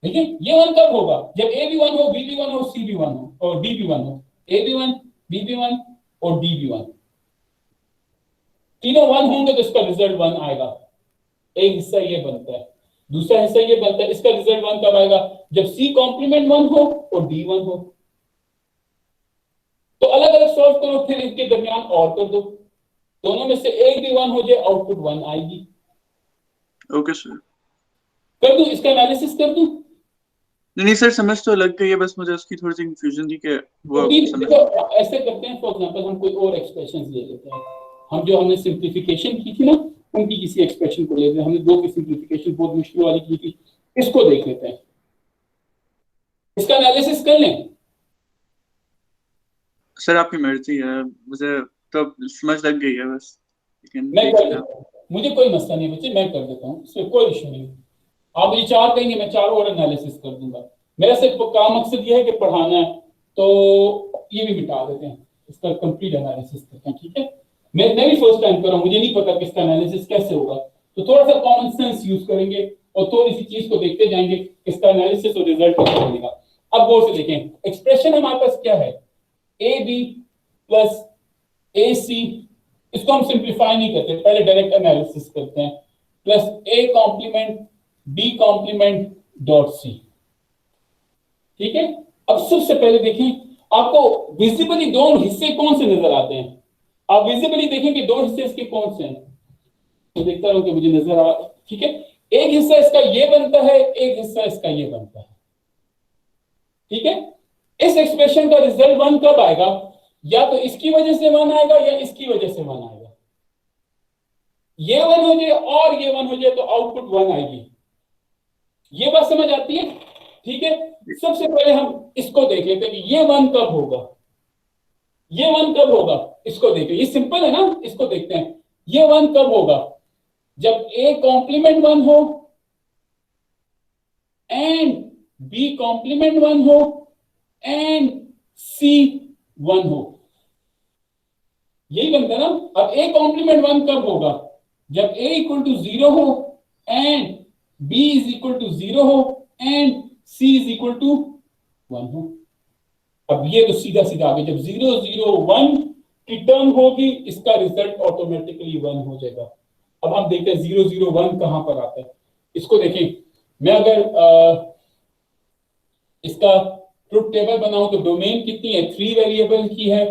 ठीक है, ये 1 कब होगा, जब ए भी 1 हो, बी भी 1 हो, सी भी 1 हो और डी भी 1 हो। ए भी 1, बी भी 1 और डी भी 1, तीनों 1 होंगे तो इसका रिजल्ट 1 आएगा। एक हिस्सा ये बनता है, दूसरा हिस्सा ये बनता है। इसका रिजल्ट 1 कब आएगा, जब सी कॉम्प्लीमेंट 1 हो और डी 1 हो। तो अलग अलग सॉल्व करो, फिर इनके दरमियान और कर दो, दोनों में से एक भी 1 हो जाए, आउटपुट 1 आएगी। Okay sir. कर दूं इसका एनालिसिस कर दूं? नहीं सर, समझ तो लग गई है, बस मुझे उसकी थोड़ी सी कंफ्यूजन थी कि वो समझ। देखो ऐसे करते हैं, फॉर एग्जांपल हम कोई और एक्सप्रेशन ले लेते हैं। हम जो हमने सिंप्लीफिकेशन की थी ना, उनकी किसी एक्सप्रेशन को लेते हैं। हमने 2 की सिंप्लीफिकेशन बहुत मुश्किल वाली की थी, इसको देख लेते हैं, इसका एनालिसिस कर लें। सर आपकी मर्जी है, मुझे तो समझ लग गई है बस, लेकिन मैं देख कर लेना। देता हूं, मुझे कोई मसला नहीं बच्चे, मैं कर देता हूं, इसमें कोई इशू नहीं। आप मुझे 4 कहेंगे, मैं 4 और एनालिसिस कर दूंगा। मेरा सिर्फ काम मकसद ये है कि पढ़ाना है, तो ये भी मिटा देते हैं, इसका कंप्लीट एनालिसिस करते हैं। ठीक है, मैं भी फर्स्ट टाइम कर रहा हूं, मुझे नहीं पता कि इसका एनालिसिस कैसे होगा, तो थोड़ा सा कॉमन सेंस यूज करेंगे और थोड़ी सी चीज को देखते जाएंगे, इसका एनालिसिस और रिजल्ट कैसे बनेगा। अब गौर से देखें, एक्सप्रेशन हमारे पास क्या है, ए बी प्लस ए सी, इसको हम सिंप्लीफाई नहीं करते, पहले डायरेक्ट एनालिसिस करते हैं, plus a complement b complement dot c. ठीक है, अब सबसे पहले देखें, आपको विजिबली 2 हिस्से कौन से नजर आते हैं, आप विजिबली देखें कि 2 हिस्से इसके कौन से हैं, तो देखता रहूं कि मुझे नजर आ। ठीक है, एक हिस्सा इसका ये बनता है, एक हिस्सा इसका ये बनता है। ठीक है, इस एक्सप्रेशन का रिजल्ट 1 कब आएगा, या तो इसकी वजह से 1 आएगा या इसकी वजह से 1 आएगा। ये 1 हो जाए और ये 1 हो जाए तो आउटपुट 1 आएगी। ये बात समझ आती है? ठीक है, सबसे पहले हम इसको देख लेते हैं कि ये 1 कब होगा, ये 1 कब होगा, इसको देखिए, ये सिंपल है ना, इसको देखते हैं। ये 1 कब होगा, जब a कॉम्प्लीमेंट 1 हो एंड b कॉम्प्लीमेंट 1 हो एंड c 1 हो, यही बनता है ना। अब a कॉम्प्लीमेंट 1 कब होगा, जब a इक्वल टू 0 हो and b is equal to 0 हो and c is equal to 1 हो। अब ये तो सीधा सीधा आगे, जब 0 0 1 की टर्म होगी, इसका रिजल्ट ऑटोमेटिकली 1 हो जाएगा। अब हम देखते हैं 0 0 1 कहां पर आता है, इसको देखें। मैं अगर इसका ट्रुथ टेबल बनाऊं तो डोमेन कितनी है, 3 वेरिएबल की है,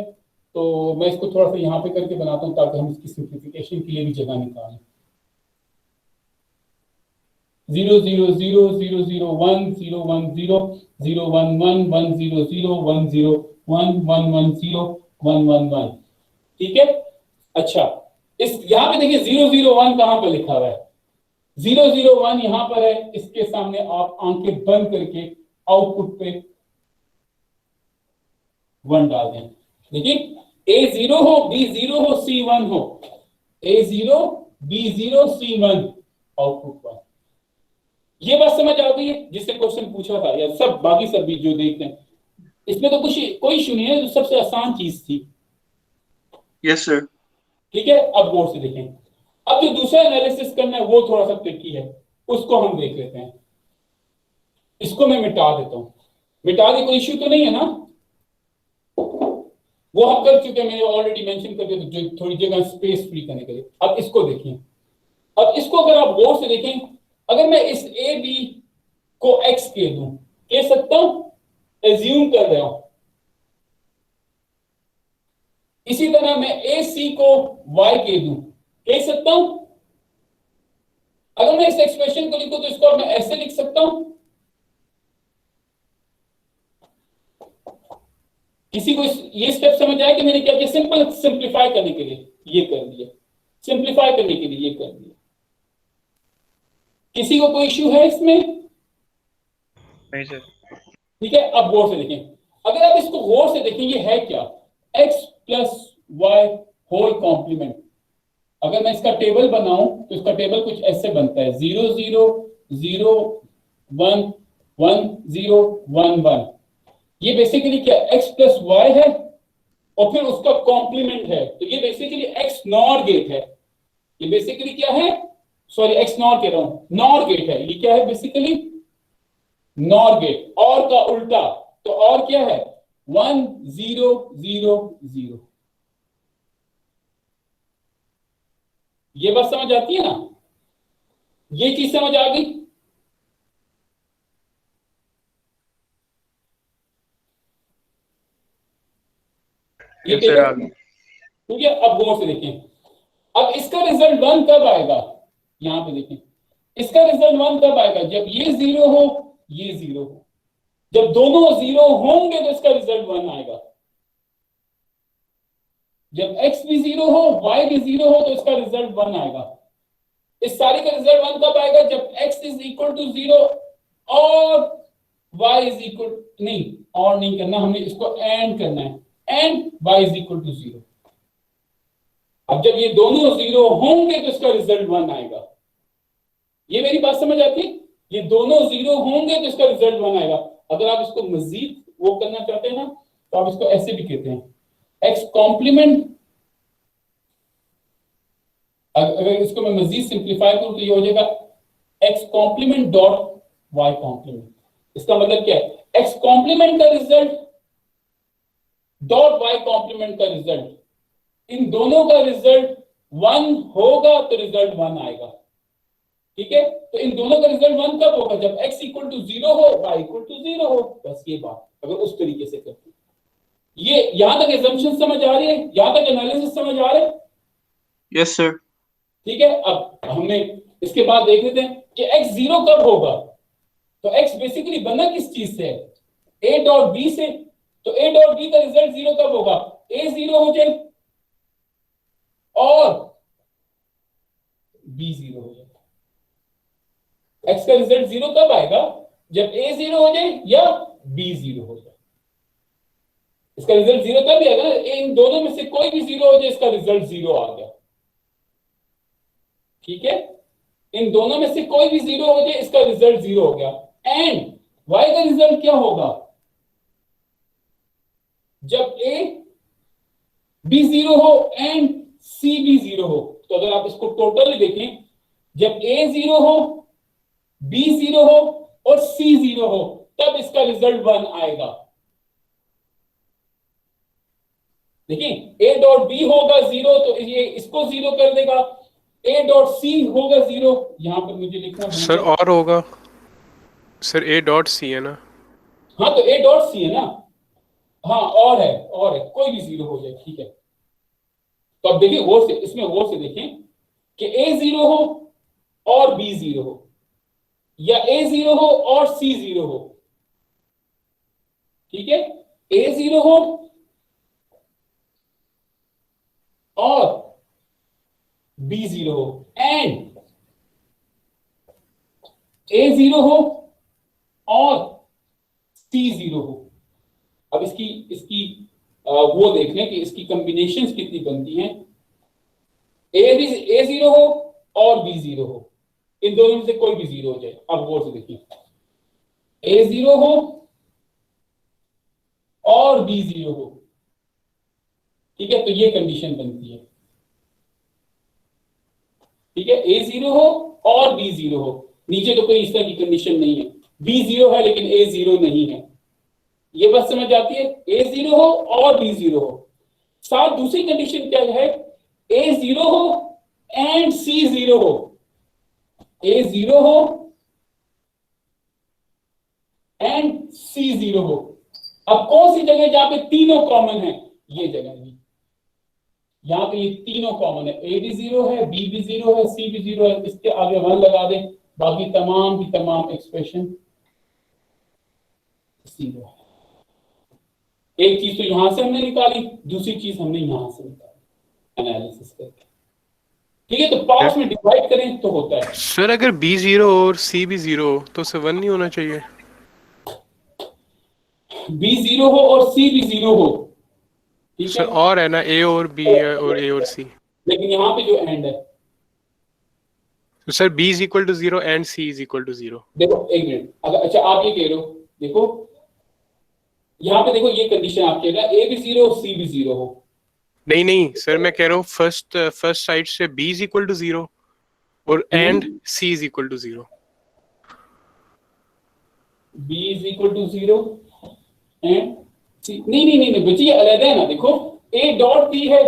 तो मैं इसको थोड़ा सा यहां पे करके बनाता हूं ताकि हम इसकी सिंप्लीफिकेशन के लिए भी जगह निकालें। 0 0 0 0 0 1 0 1 0 0 1 1 1 0 0 1 0 1 1 1 0 1 1 1। ठीक है, अच्छा इस यहां पे देखिए 0 0 1 कहां पर लिखा हुआ है, 0 0 1 यहां पर है। इसके सामने आप आंखें बंद करके आउटपुट पे 1 डाल दें। देखिए a 0 हो, b 0 हो, c 1 हो, a 0 b 0 c 1, आउटपुट 1। ये बात समझ आ गई है जिससे क्वेश्चन पूछा था, या सब बाकी सब भी जो देखते हैं, इसमें तो कुछ कोई इशू नहीं है, जो सबसे आसान चीज थी। Yes sir. ठीक है, अब गौर से देखें। अब जो दूसरा एनालिसिस करना है वो थोड़ा सा ट्रिकी है, उसको हम देख लेते हैं। इसको मैं मिटा देता हूं, मिटा दे, कोई इश्यू तो नहीं है ना, वो हम कर चुके हैं, मैंने ऑलरेडी मेंशन कर दिया, जो थोड़ी जगह स्पेस फ्री करने के लिए। अब इसको देखिए, अब इसको अगर आप गौर से देखें, अगर मैं इस ए बी को एक्स कह सकता हूं, एज्यूम कर रहा हूं। इसी तरह मैं ए सी को वाई कह सकता हूं। अगर मैं इस एक्सप्रेशन को लिखूं तो इसको मैं ऐसे लिख सकता हूं। किसी को ये स्टेप समझ आया कि मैंने क्या किया, सिंपल सिंप्लीफाई करने के लिए ये कर दिया, सिंप्लीफाई करने के लिए ये कर दिया। किसी को कोई इश्यू है इसमें? नहीं सर। ठीक है, अब गौर से देखें, अगर आप इसको गौर से देखें, ये है क्या, x plus y whole complement. अगर मैं इसका टेबल बनाऊं तो इसका टेबल कुछ ऐसे बनता है 0 0 0 1 1 0 1 1। ये बेसिकली क्या x प्लस वाई है और फिर उसका कॉम्प्लीमेंट है, तो ये बेसिकली x नॉर गेट है। ये बेसिकली क्या है, सॉरी x नॉर कह रहा हूं, नॉर गेट है। ये क्या है बेसिकली, नॉर गेट, और का उल्टा। तो और क्या है 1 0 0 0। ये बात समझ आती है ना, ये चीज समझ आ गई। ये सर आ गई। ठीक है, अब गौर से देखें, अब इसका रिजल्ट 1 कब आएगा, यहां पे देखें, इसका रिजल्ट 1 कब आएगा, जब ये 0 हो ये 0 हो। जब दोनों 0 होंगे तो इसका रिजल्ट 1 आएगा। जब x भी 0 हो y भी 0 हो तो इसका रिजल्ट 1 आएगा। इस सारे का रिजल्ट 1 कब आएगा, जब x इज इक्वल टू 0 और y इज इक्वल, नहीं और नहीं करना, हमने इसको एंड करना है, and y is equal to 0। अब जब ये दोनों 0 होंगे तो इसका रिजल्ट 1 आएगा। ये मेरी बात समझ आती है, ये दोनों 0 होंगे तो इसका रिजल्ट 1 आएगा। अगर आप इसको मजीद वो करना चाहते हैं ना, तो आप इसको ऐसे भी कहते हैं x कॉम्प्लीमेंट। अगर इसको मैं मजीद सिंप्लीफाई करूं तो ये हो जाएगा x complement dot y complement. इसका मतलब क्या है, x कॉम्प्लीमेंट का रिजल्ट डॉट y कॉम्प्लीमेंट का रिजल्ट, इन दोनों का रिजल्ट 1 होगा तो रिजल्ट 1 आएगा। ठीक है, तो इन दोनों का रिजल्ट 1 कब होगा, जब x इक्वल टू 0 हो y इक्वल टू 0 हो। बस ये बात अगर उस तरीके से करते हैं, ये यहां तक एजम्पशन समझ आ रही है, यहां तक एनालिसिस समझ आ रहा है। Yes sir. ठीक है, अब हमने इसके बाद देख लेते हैं कि x 0 कब होगा। तो x बेसिकली बना किस चीज से, a डॉट b से। तो a डॉट b का रिजल्ट 0 कब होगा, a 0 हो जाए और b 0 हो जाए। x का रिजल्ट 0 कब आएगा, जब a 0 हो जाए या b 0 हो जाए। इसका रिजल्ट 0 तब आएगा, इन दोनों में से कोई भी 0 हो जाए इसका रिजल्ट 0 आ गया। ठीक है, इन दोनों में से कोई भी 0 हो जाए इसका रिजल्ट 0 हो गया। एंड y का रिजल्ट क्या होगा, जब a b 0 हो एंड c भी 0 हो। तो अगर आप इसको टोटली देखें, जब a 0 हो b 0 हो और c 0 हो तब इसका रिजल्ट 1 आएगा। देखिए a डॉट b होगा 0 तो ये इसको 0 कर देगा, a डॉट c होगा 0। यहां पर मुझे लिखना सर और होगा सर, a डॉट सी है ना। हाँ तो a डॉट c है ना, हाँ और है कोई भी 0 हो जाए। ठीक है, तो अब देखिए गौर से, इसमें गौर से देखें कि a 0 हो और b 0 हो, या a 0 हो और c 0 हो। ठीक है, a 0 हो और b 0 हो एंड a 0 हो और c 0 हो। अब इसकी वो देख लें कि इसकी कॉम्बिनेशंस कितनी बनती हैं। a 0 हो और b 0 हो, इन दोनों में से कोई भी 0 हो जाए। अब गौर से देखिए, a 0 हो और b 0 हो। ठीक है, तो ये कंडीशन बनती है। ठीक है, a 0 हो और b 0 हो। नीचे तो कोई इस तरह की कंडीशन नहीं है, b 0 है लेकिन a 0 नहीं है। ये बात समझ आती है, a 0 हो और b 0 हो। साथ दूसरी कंडीशन क्या है, a 0 हो एंड c 0 हो। a 0 हो एंड c 0 हो। अब कौन सी जगह जहां पे तीनों कॉमन है, ये जगह है, यहां पे ये तीनों कॉमन है, a भी 0 है, b भी 0 है, c भी 0 है। इसके आगे 1 लगा दें, बाकी तमाम की तमाम एक्सप्रेशन 0 है। एक चीज तो यहां से हमने निकाली, दूसरी चीज हमने यहां से निकाली एनालिसिस करके। ठीक है, तो पांच में डिवाइड करें तो होता है। सर अगर b 0 और c भी 0 तो उसे 1 नहीं होना चाहिए। b 0 हो और c भी 0 हो ठीक सर है, और है ना, ए और बी है और ए और सी। लेकिन यहाँ पे जो एंड है, तो sir b is equal to 0 and C is equal to 0। देखो एक मिनट, अगर अच्छा आप ये कह रहे हो, देखो यहाँ पे देखो ये कंडीशन आप कह रहे हैं ए भी 0 सी भी 0 हो। नहीं नहीं सर, मैं कह रहा हूँ फर्स्ट फर्स्ट साइड से बी इज इक्वल टू 0 और and C is equal to 0। B is equal to 0 and C, नहीं नहीं नहीं नहीं बच्चे, ये अलग है ना, देखो ए डॉट बी है,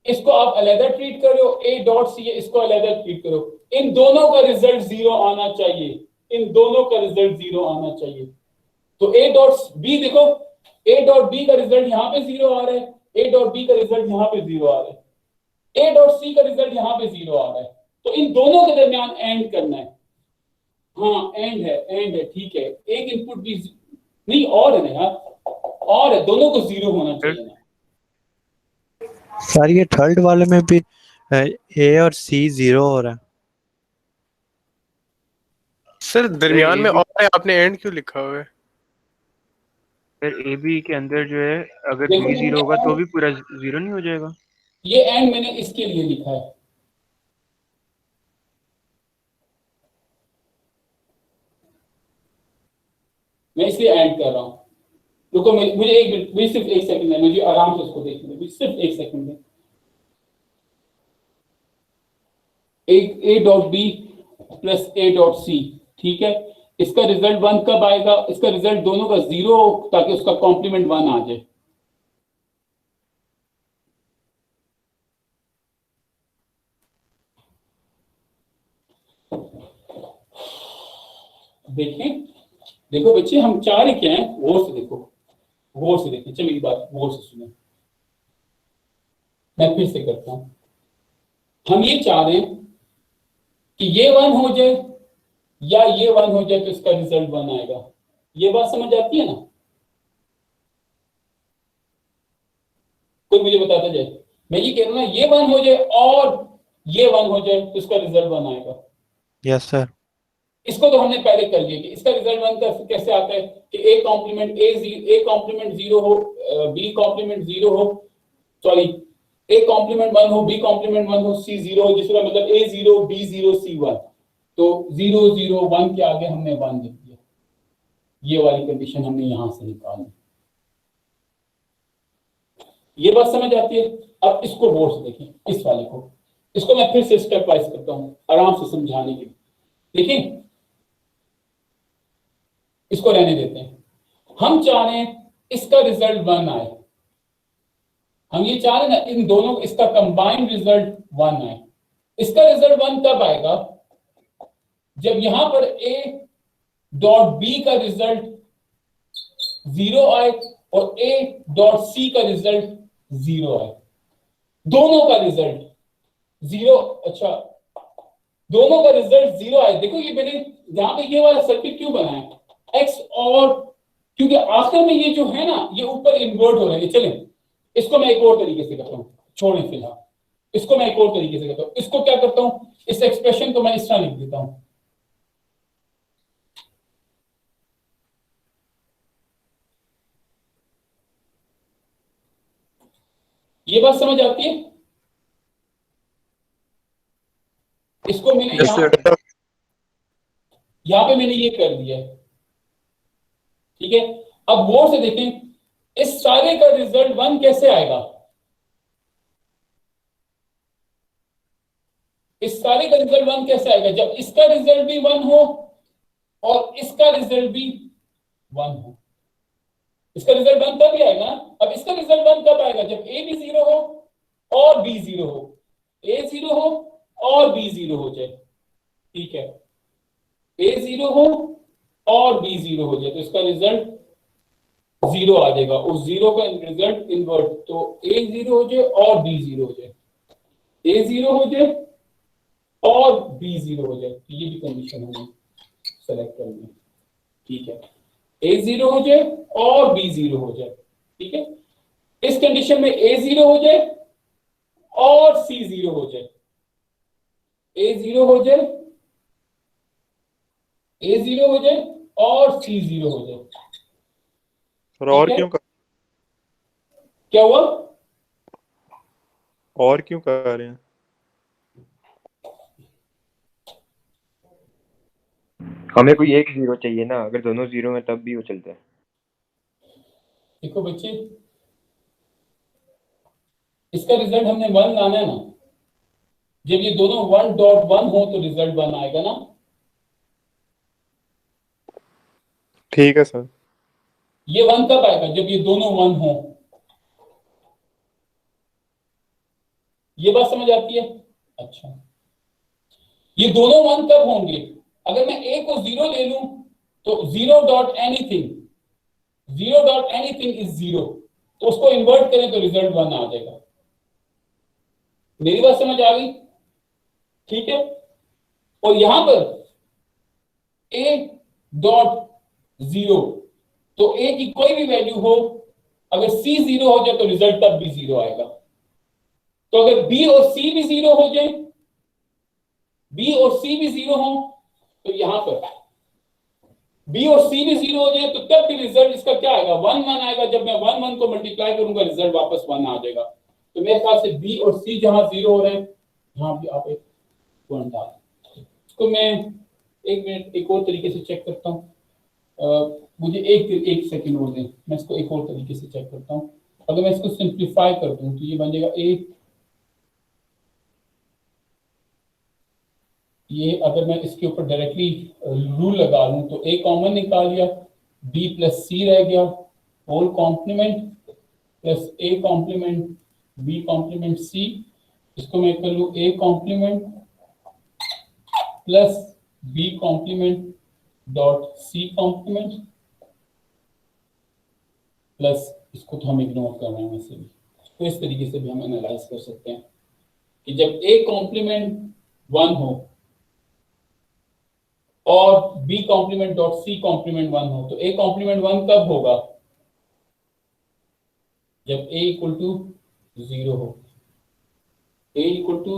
इसको आप अलग ट्रीट करो, ए डॉट सी है, इसको अलग ट्रीट करो, इन दोनों का रिजल्ट 0 आना चाहिए, इन दोनों का रिजल्ट 0 आना चाहिए। तो ए डॉट बी देखो, ए डॉट बी का रिजल्ट यहाँ पे 0 आ रहा है, ए डॉट बी का रिजल्ट यहाँ पे 0 आ रहा है, ए डॉट सी का रिजल्ट यहाँ पे 0 आ रहा है, तो इन दोनों के दरमियान एंड करना है। हाँ एंड है ठीक है, एक इनपुट भी नहीं और है ना यार, और है, दोनों को 0 होना चाहिए ना। सर ये थर्ड वाले में भी ए और सी 0 हो रहा है। सर दरमियान में और है, आपने एंड क्यों लिखा हुआ है? फिर ए बी के अंदर जो है अगर देखो बी 0 होगा तो भी पूरा 0 नहीं हो जाएगा? ये एंड मैंने इसके लिए लिखा है, मैं इसलिए एंड कर रहा हूं। रुको मुझे एक मिनट, मुझे सिर्फ एक सेकंड है, मुझे आराम से उसको देखने दो, सिर्फ एक सेकंड है। एक a dot b plus a dot c, ठीक है, इसका रिजल्ट 1 कब आएगा, इसका रिजल्ट दोनों का 0 हो ताकि उसका कॉम्प्लीमेंट 1 आ जाए। देखें, देखो बच्चे हम चाह रहे क्या हैं, गौर से देखो, गौर से देखें, चलिए मेरी बात गौर से सुने, मैं फिर से करता हूं। हम ये चाह रहे हैं कि ये 1 हो जाए या ये 1 हो जाए तो इसका रिजल्ट 1 आएगा। ये बात समझ आती है ना? कोई मुझे बताता जाए, मैं ये कह रहा हूं ना, ये 1 हो जाए और ये 1 हो जाए तो इसका रिजल्ट 1 आएगा। Yes sir. इसको तो हमने पहले कर लिया कि इसका रिजल्ट 1 कैसे आता है कि ए कॉम्प्लीमेंट ए कॉम्प्लीमेंट 0 हो, बी कॉम्प्लीमेंट 0 हो, सॉरी ए कॉम्प्लीमेंट 1 हो, बी कॉम्प्लीमेंट 1 हो, सी 0 हो, जिसका मतलब ए 0 बी 0 सी 1। तो 0 0 1 के आगे हमने 1 लिख दिया, ये वाली कंडीशन हमने यहां से निकाली। ये बात समझ आती है? अब इसको गौर से देखें, इस वाले को, इसको मैं फिर से स्टेप वाइज करता हूं आराम से समझाने के लिए। देखिए इसको रहने देते हैं, हम चाह रहे हैं इसका रिजल्ट 1 आए, हम ये चाह रहे हैं ना इन दोनों इसका कंबाइंड रिजल्ट 1 आए। इसका रिजल्ट 1 कब आएगा, जब यहां पर ए डॉट बी का रिजल्ट 0 आए और ए डॉट सी का रिजल्ट 0 आए, दोनों का रिजल्ट 0। अच्छा, दोनों का रिजल्ट 0 आए। देखो ये मैंने यहां पे ये वाला सर्किट क्यों बनाया, एक्स और, क्योंकि आखिर में ये जो है ना ये ऊपर इन्वर्ट हो रहे हैं। चलें इसको मैं एक और तरीके से करता हूं, छोड़ें फिलहाल, इसको मैं एक और तरीके से करता हूं। इसको क्या करता हूं, इस एक्सप्रेशन को मैं इस तरह लिख देता हूं, ये बात समझ आती है? इसको मैंने यहां पे मैंने ये कर दिया है, ठीक है। अब गौर से देखें, इस सारे का रिजल्ट 1 कैसे आएगा, इस सारे का रिजल्ट 1 कैसे आएगा, जब इसका रिजल्ट भी 1 हो और इसका रिजल्ट भी 1 हो। इसका रिजल्ट 1 तब ही आएगा। अब इसका रिजल्ट 1 कब आएगा, जब ए भी 0 हो और बी 0 हो, ए 0 हो और बी 0 हो जाए, ठीक है, ए 0 हो और बी 0 हो जाए तो इसका रिजल्ट 0 आ जाएगा, उस 0 का रिजल्ट इनवर्ट, तो ए 0 हो जाए और बी 0 हो जाए, ए 0 हो जाए और बी 0 हो जाए, ये भी कंडीशन हमें सेलेक्ट करनी है, ठीक है। ए 0 हो जाए और बी 0 हो जाए, ठीक है। इस कंडीशन में ए 0 हो जाए और सी 0 हो जाए, ए 0 हो जाए, ए 0 हो जाए और सी 0 हो जाए, और ठीक है? क्यों कर क्या हुआ? और क्यों कर रहे हैं? हमें कोई एक जीरो चाहिए ना, अगर दोनों जीरो में तब भी वो चलता है। देखो बच्चे, इसका रिजल्ट हमने 1 लाना है ना। जब ये दोनों 1.1 हो तो रिजल्ट 1 आएगा ना। ठीक है सर। ये 1 कब आएगा? जब ये दोनों 1 हो। ये बात समझ आती है? अच्छा, ये दोनों 1 कब होंगे? अगर मैं a को 0 ले लूं तो 0.anything इज 0, तो उसको इन्वर्ट करें तो रिजल्ट 1 आ जाएगा। मेरी बात समझ आ गई? ठीक है। और यहां पर a.0, तो a की कोई भी वैल्यू हो, अगर c 0 हो जाए तो रिजल्ट तब भी 0 आएगा। तो अगर b और c भी 0 हो जाए, b और c भी 0 हो, तो यहां पर b और c भी 0 हो जाए तो तब भी रिजल्ट इसका क्या आएगा? 1 1 आएगा। जब मैं 1 1 को मल्टीप्लाई करूंगा रिजल्ट वापस 1 आ जाएगा। तो मेरे ख्याल से b और c जहां 0 हो रहे हैं, यहां भी आप एक 1 डाल। इसको मैं एक मिनट एक और तरीके से चेक करता हूं। मुझे एक सेकंड और दें, मैं इसको एक और तरीके से चेक करता हूं। अगर मैं इसको सिंप्लीफाई कर दूं तो ये बन जाएगा ये अगर मैं इसके ऊपर डायरेक्टली रूल लगा लूं तो a कॉमन निकाल लिया, b प्लस सी रह गया, whole complement plus a complement b complement c। इसको मैं कर लूं a complement plus b complement dot c complement plus, इसको तो हम इग्नोर कर रहे हैं वैसे भी, तो इस तरीके से भी हम एनालाइज कर सकते हैं कि जब a कॉम्प्लीमेंट 1 हो और b complement dot c complement 1 हो, तो a कॉम्प्लीमेंट 1 कब होगा? जब a इक्वल टू 0 हो। a इक्वल टू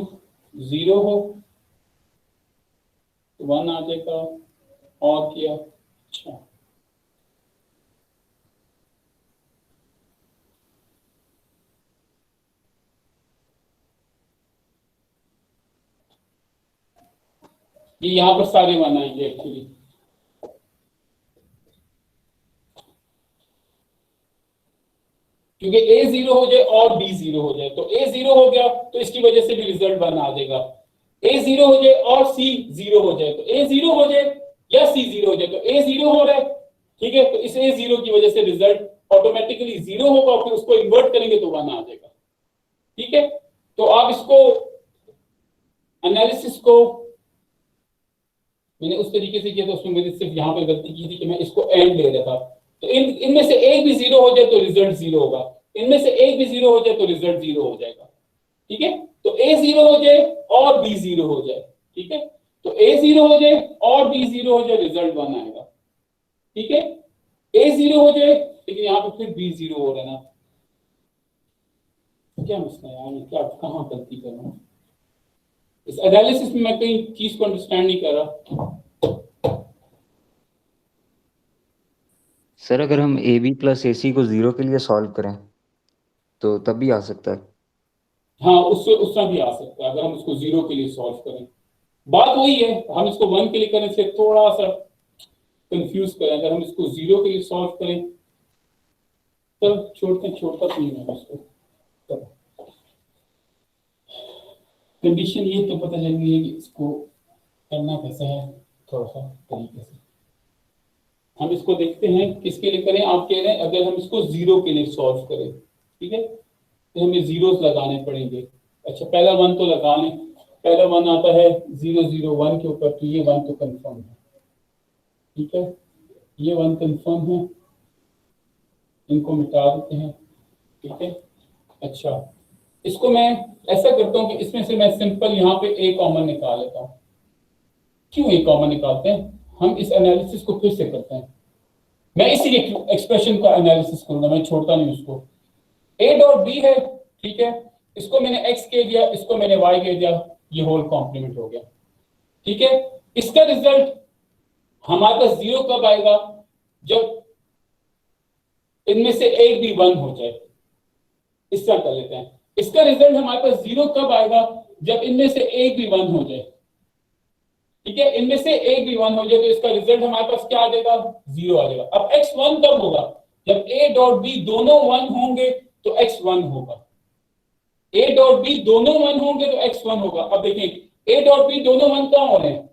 0 हो तो 1 आ जाएगा। और क्या? अच्छा, ये यहां पर सारे 1 आएंगे एक्चुअली। क्योंकि a 0 हो जाए और b 0 हो जाए, तो a 0 हो गया तो इसकी वजह से भी रिजल्ट 1 आ जाएगा। a 0 हो जाए और c 0 हो जाए, तो a 0 हो जाए या c 0 हो जाए, तो a 0 हो रहा है, ठीक है। तो इस a 0 की वजह से रिजल्ट ऑटोमेटिकली 0 होगा और फिर उसको इन्वर्ट करेंगे तो 1 आ जाएगा, ठीक है। तो आप इसको एनालिसिस को मैंने उस तरीके से किया था, उसमें मैंने सिर्फ यहाँ पे गलती की थी कि मैं इसको एंड ले रहा था। तो इनमें से एक भी 0 हो जाए तो रिजल्ट 0 होगा, इनमें से एक भी 0 हो जाए तो रिजल्ट 0 हो जाएगा, ठीक है। तो a 0 हो जाए और b 0 हो जाए, ठीक है। तो a 0 हो जाए और b 0 हो जाए, रिजल्ट 1 आएगा, ठीक है। a 0 हो जाए लेकिन यहाँ पे फिर b 0 हो रहा है ना, क्या मसला यार, ये क्या कहाँ गलती कर रहा हूँ? इस एनालिसिस में मैं कई चीज को अंडरस्टैंड नहीं कर रहा। सर अगर हम ए बी प्लस ए सी को 0 के लिए सॉल्व करें तो तब भी आ सकता है? हाँ, उससे उस तरह भी आ सकता है अगर हम इसको 0 के लिए सॉल्व करें। बात वही है, हम इसको 1 के लिए करने से थोड़ा सा कंफ्यूज करें। अगर हम इसको 0 के लिए सॉल्व करें तो छोड़ता तो नहीं है इसको। कंडीशन ये तो पता चल गई है कि इसको करना कैसे है, थोड़ा सा तरीके से हम इसको देखते हैं किसके लिए करें। आप कह रहे हैं अगर हम इसको 0 के लिए सॉल्व करें, ठीक है, तो हमें जीरोस लगाने पड़ेंगे। अच्छा, पहला 1 तो लगा लें। पहला 1 आता है 0 0 1 के ऊपर, तो ये 1 तो कंफर्म है, ठीक है, ये 1 कंफर्म है, इनको मिटा देते हैं, ठीक है। अच्छा, इसको मैं ऐसा करता हूं कि इसमें से मैं सिंपल यहाँ पे a कॉमन निकाल लेता हूं। क्यों a कॉमन निकालते हैं? हम इस एनालिसिस को फिर से करते हैं। मैं इसी एक्सप्रेशन का एनालिसिस करूंगा, मैं छोड़ता नहीं उसको। a डॉट b है, ठीक है, इसको मैंने x कह दिया, इसको मैंने y कह दिया, ये होल कॉम्प्लीमेंट हो गया, ठीक है। इसका रिजल्ट हमारे पास 0 कब आएगा? जब इनमें से एक भी 1 हो जाए, इस तरह कर लेते हैं। इसका रिजल्ट हमारे पास 0 कब आएगा? जब इनमें से एक भी 1 हो जाए। ठीक है, इनमें से एक भी 1 हो जाए तो इसका रिजल्ट हमारे पास क्या आ जाएगा? 0 आ जाएगा। अब x1 कब होगा? जब a डॉट b दोनों 1 होंगे तो x1 होगा। a डॉट b दोनों 1 होंगे तो x1 होगा। अब देखिए a डॉट b दोनों 1 कहां हो रहे हैं?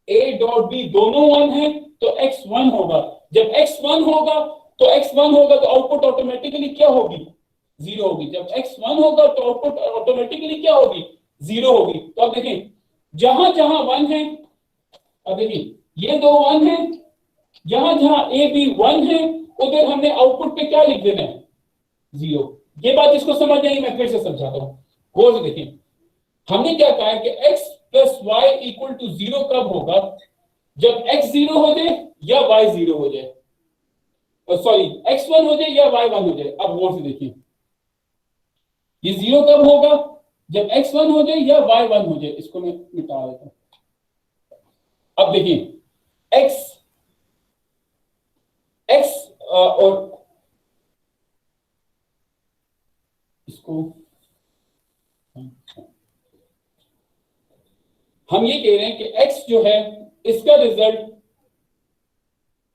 a डॉट b दोनों 1 है तो x1 होगा। जब x1 होगा तो आउटपुट ऑटोमेटिकली क्या होगी? 0 होगी। जब x1 होगा तो आउटपुट ऑटोमेटिकली क्या होगी? 0 होगी। तो अब देखिए जहां जहां 1 है, अब देखिए ये दो 1 है, जहां जहां a b 1 है उधर हमने आउटपुट पे क्या लिख देना है? 0। ये बात इसको समझ नहीं, मैं फिर से समझाता हूं, गौर से देखिए। हमने क्या कहा है कि x plus y equal to 0 कब होगा? जब x 0 हो जाए या y 0 हो जाए, सॉरी x 1 हो जाए या y 1 हो जाए। अब गौर से देखिए ये 0 कब होगा? जब x 1 हो जाए या y 1 हो जाए। इसको मैं मिटा देता हूं। अब देखिए x और इसको हम ये कह रहे हैं कि x जो है इसका रिजल्ट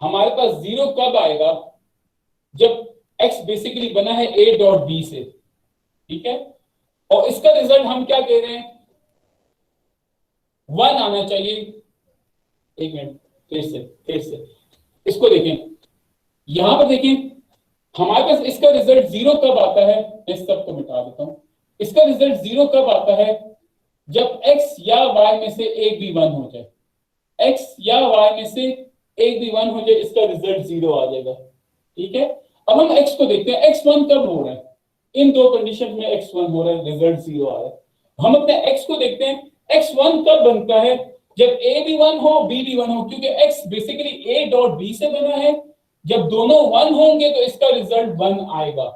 हमारे पास 0 कब आएगा? जब x बेसिकली बना है a डॉट b से। ठीक है, और इसका रिजल्ट हम क्या कह रहे हैं? 1 आना चाहिए। एक मिनट, फिर से इसको देखें। यहां पर देखें हमारे पास इसका रिजल्ट 0 कब आता है? इस सब को मिटा देता हूं। इसका रिजल्ट 0 कब आता है? जब x या y में से एक भी 1 हो जाए। x या y में से एक भी 1 हो जाए, इसका रिजल्ट 0 आ जाएगा। ठीक है, अब हम x को देखते हैं। x1 कब हो रहा है? इन दो कंडीशन में x1 हो रहा है, रिजल्ट 0 आ रहा है। हम अपने x को देखते हैं। x1 कब बनता है? जब a भी 1 हो b भी 1 हो, क्योंकि x basically a dot b से बना है। जब दोनों 1 होंगे तो इसका रिजल्ट 1 आएगा।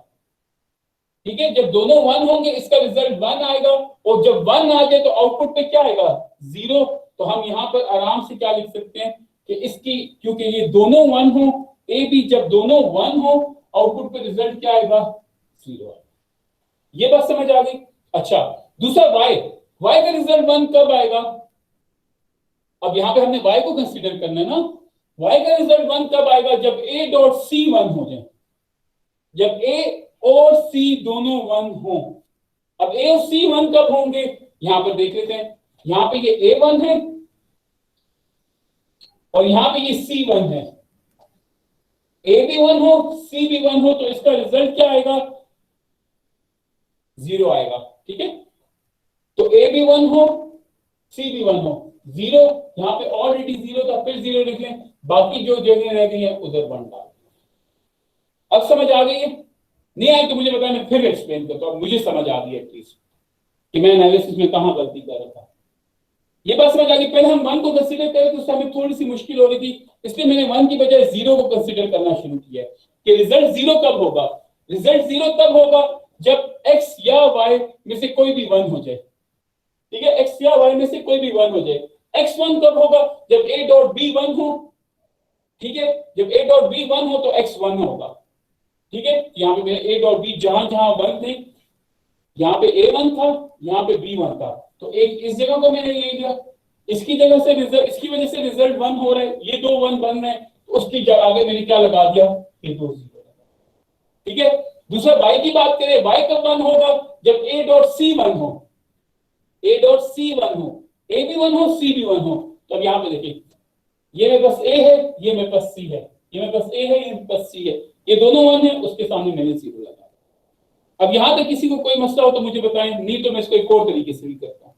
ठीक है, जब दोनों 1 होंगे इसका रिजल्ट 1 आएगा, और जब 1 आ जाए तो आउटपुट पे क्या आएगा? 0। तो हम यहां पर आराम से क्या लिख सकते हैं कि इसकी, क्योंकि ये दोनों 1 हो, a b जब दोनों 1 हो, आउटपुट पे रिजल्ट क्या आएगा? 0 आएगा। ये बात समझ आ गई? अच्छा, दूसरा y का रिजल्ट 1 कब आएगा? अब यहां पे हमने y को कंसीडर करना है ना। y का रिजल्ट 1 कब आएगा? जब a डॉट c 1 हो जाए। जब a और c दोनों 1 हो। अब a और c 1 कब होंगे? यहां पर देख लेते हैं। यहां पे ये a1 है और यहां पे ये c1 है। a भी 1 हो, c भी 1 हो, तो इसका रिजल्ट क्या आएगा? 0 आएगा। ठीक है, तो a भी 1 हो, c भी 1 हो, 0। यहां पे ऑलरेडी 0 था, फिर 0 लिख लें। बाकी जो जगह रह गई है उधर 1 डाल। अब समझ आ गई है? नहीं आई तो मुझे बताएं, मैं फिर एक्सप्लेन करता हूं। मुझे समझ आ गई एटलीस्ट कि मैं एनालिसिस में कहां गलती कर रहा था। ये बात समझ आ गई। पहले हम 1 को कंसीडर करें तो हमें थोड़ी सी मुश्किल हो रही थी, इसलिए मैंने 1 की बजाय 0 को कंसीडर करना शुरू किया कि रिजल्ट 0 कब होगा? रिजल्ट 0 तब होगा जब x या y में से कोई भी 1 हो जाए। ठीक है, x या y में से कोई भी 1 हो जाए। x1 कब होगा? जब a डॉट b 1 हो। ठीक है, जब a डॉट b 1 हो तो x1 होगा। ठीक है, यहाँ पे मेरे a डॉट b जहां जहां 1 थे, यहाँ पे a1 था, यहाँ पे b1 था, तो एक इस जगह को मैंने ले लिया। इसकी जगह से रिजल्ट, इसकी वजह से रिजल्ट 1 हो रहा है, ये दो 1 बन रहे हैं, तो उसकी जगह आगे मैंने क्या लगा दिया? ये दो 0। ठीक है, दूसरा y की बात करें। y कब 1 होगा? जब a डॉट c 1 हो। a डॉट c 1 हो, a भी 1 हो, c भी 1 हो। तो अब यहाँ पे देखिए, ये मेरे पास a है, ये मेरे पास c है, ये मेरे पास a है, ये मेरे पास c है, ये दोनों 1 है, उसके सामने मैंने 0 लगा। अब यहां तक किसी को कोई मसला हो तो मुझे बताएं, नहीं तो मैं इसको एक और तरीके से भी करता हूं।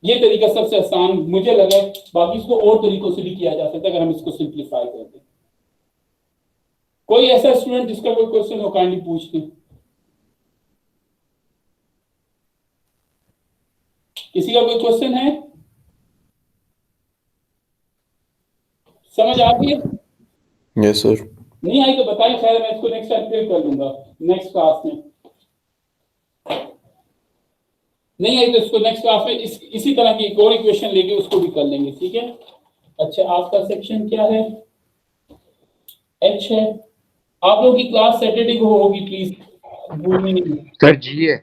ये तरीका सबसे आसान मुझे लगा, बाकी इसको और तरीकों से भी किया जा सकता है अगर हम इसको सिंप्लीफाई कर दें। कोई ऐसा स्टूडेंट जिसका कोई क्वेश्चन हो, काइंडली पूछ लें। किसी का कोई क्वेश्चन है? समझ आ गई? Yes sir. नहीं आई तो बताएं, खैर मैं इसको नेक्स्ट टाइम फिर कर लूंगा नेक्स्ट क्लास में। नहीं आई तो इसको नेक्स्ट क्लास में इसी तरह की एक और इक्वेशन लेके उसको भी कर लेंगे। ठीक है, अच्छा आपका सेक्शन क्या है? एच है। आप लोगों की क्लास सैटरडे को होगी, प्लीज भूलनी नहीं। सर जी है।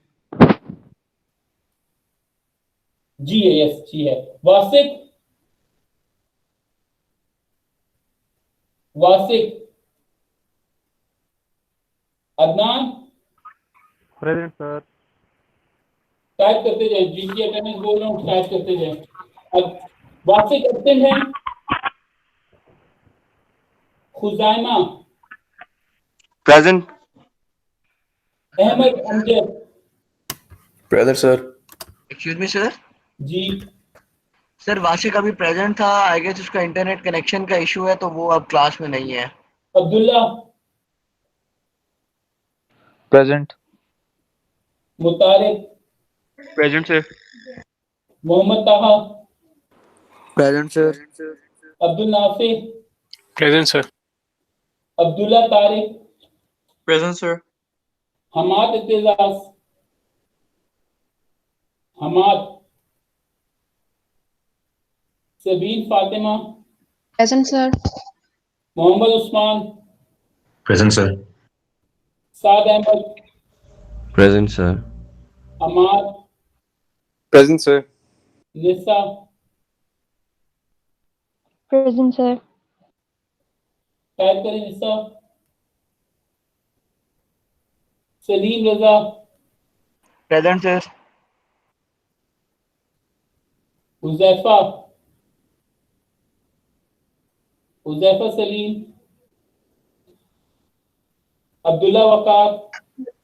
जी है, यस जी है। वासिक, वासिक, अदनान, प्रेजेंट सर। टाइप करते जाए, जिनकी अटेंडेंस बोल रहा हूँ टाइप करते जाए। अब वासिक एब्सेंट है। Khuzaima, present. Ahmad Amjad, present sir. Excuse me sir. जी सर वाशिक अभी प्रेजेंट था, आई गेस उसका इंटरनेट कनेक्शन का इशू है तो वो अब क्लास में नहीं है। Abdullah, present. Mutariq, present sir. Mohammad Taha, present sir. Abdul Nafe, present sir. Abdullah Tariq, present sir. Hamad Ittejaz, Hamad, Sabeen Fatima, present sir. Mohammad Usman, present sir. Saad Ahmad, present sir. Amad, present sir. निसा, प्रेजेंट सर। टाइप करें Nisa. Saleem Raza, present sir. Huzaifa, Huzaifa Saleem, Abdullah Waqar,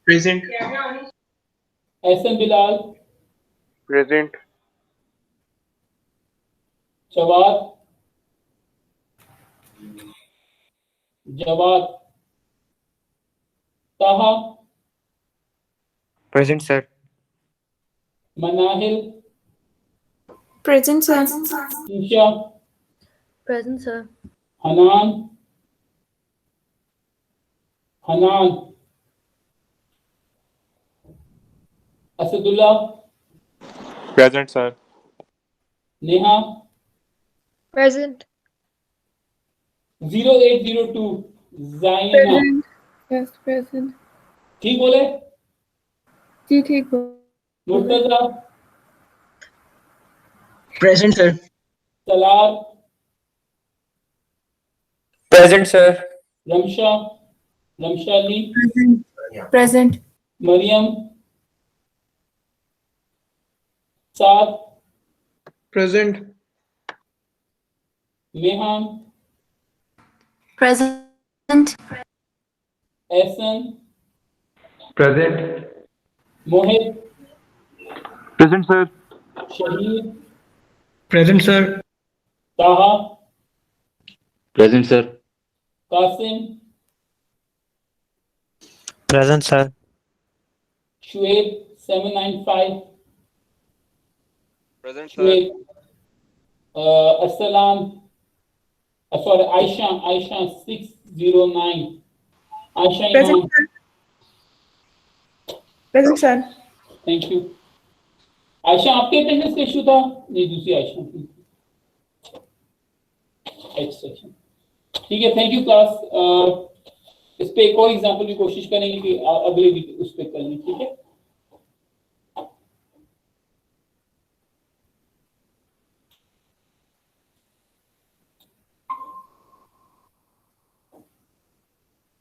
present. Ehsan Bilal, present. Jawad, Jawad, Taha, present sir. Manahil, present sir. Esha, present sir. Hanan, Hanan, Asadullah, present sir. Neha, present. 0802, Zaina, yes present. ठीक बोले? जी ठीक हो। Murtaza, present sir. Salar, present sir. Ramsha, Ramsha Ali, present. Maryam, Saad, present. Mehan, present. Ehsan, present. Mohit, present sir. Shahid, present sir. Taha, present sir. Qasim, present sir. Shoaib 795, present sir. Shoaib, अस्सलाम, sorry Ayesha, Ayesha 609, Ayesha Imam, present sir. Thank you. Ayesha आपके अटेंडेंस का इशू था? नहीं, दूसरी आयशा थी। सेक्शन, ठीक है, थैंक यू क्लास। इस पे एक और एग्जांपल की कोशिश करेंगे कि अगले वीक उस पे कर लें, ठीक है।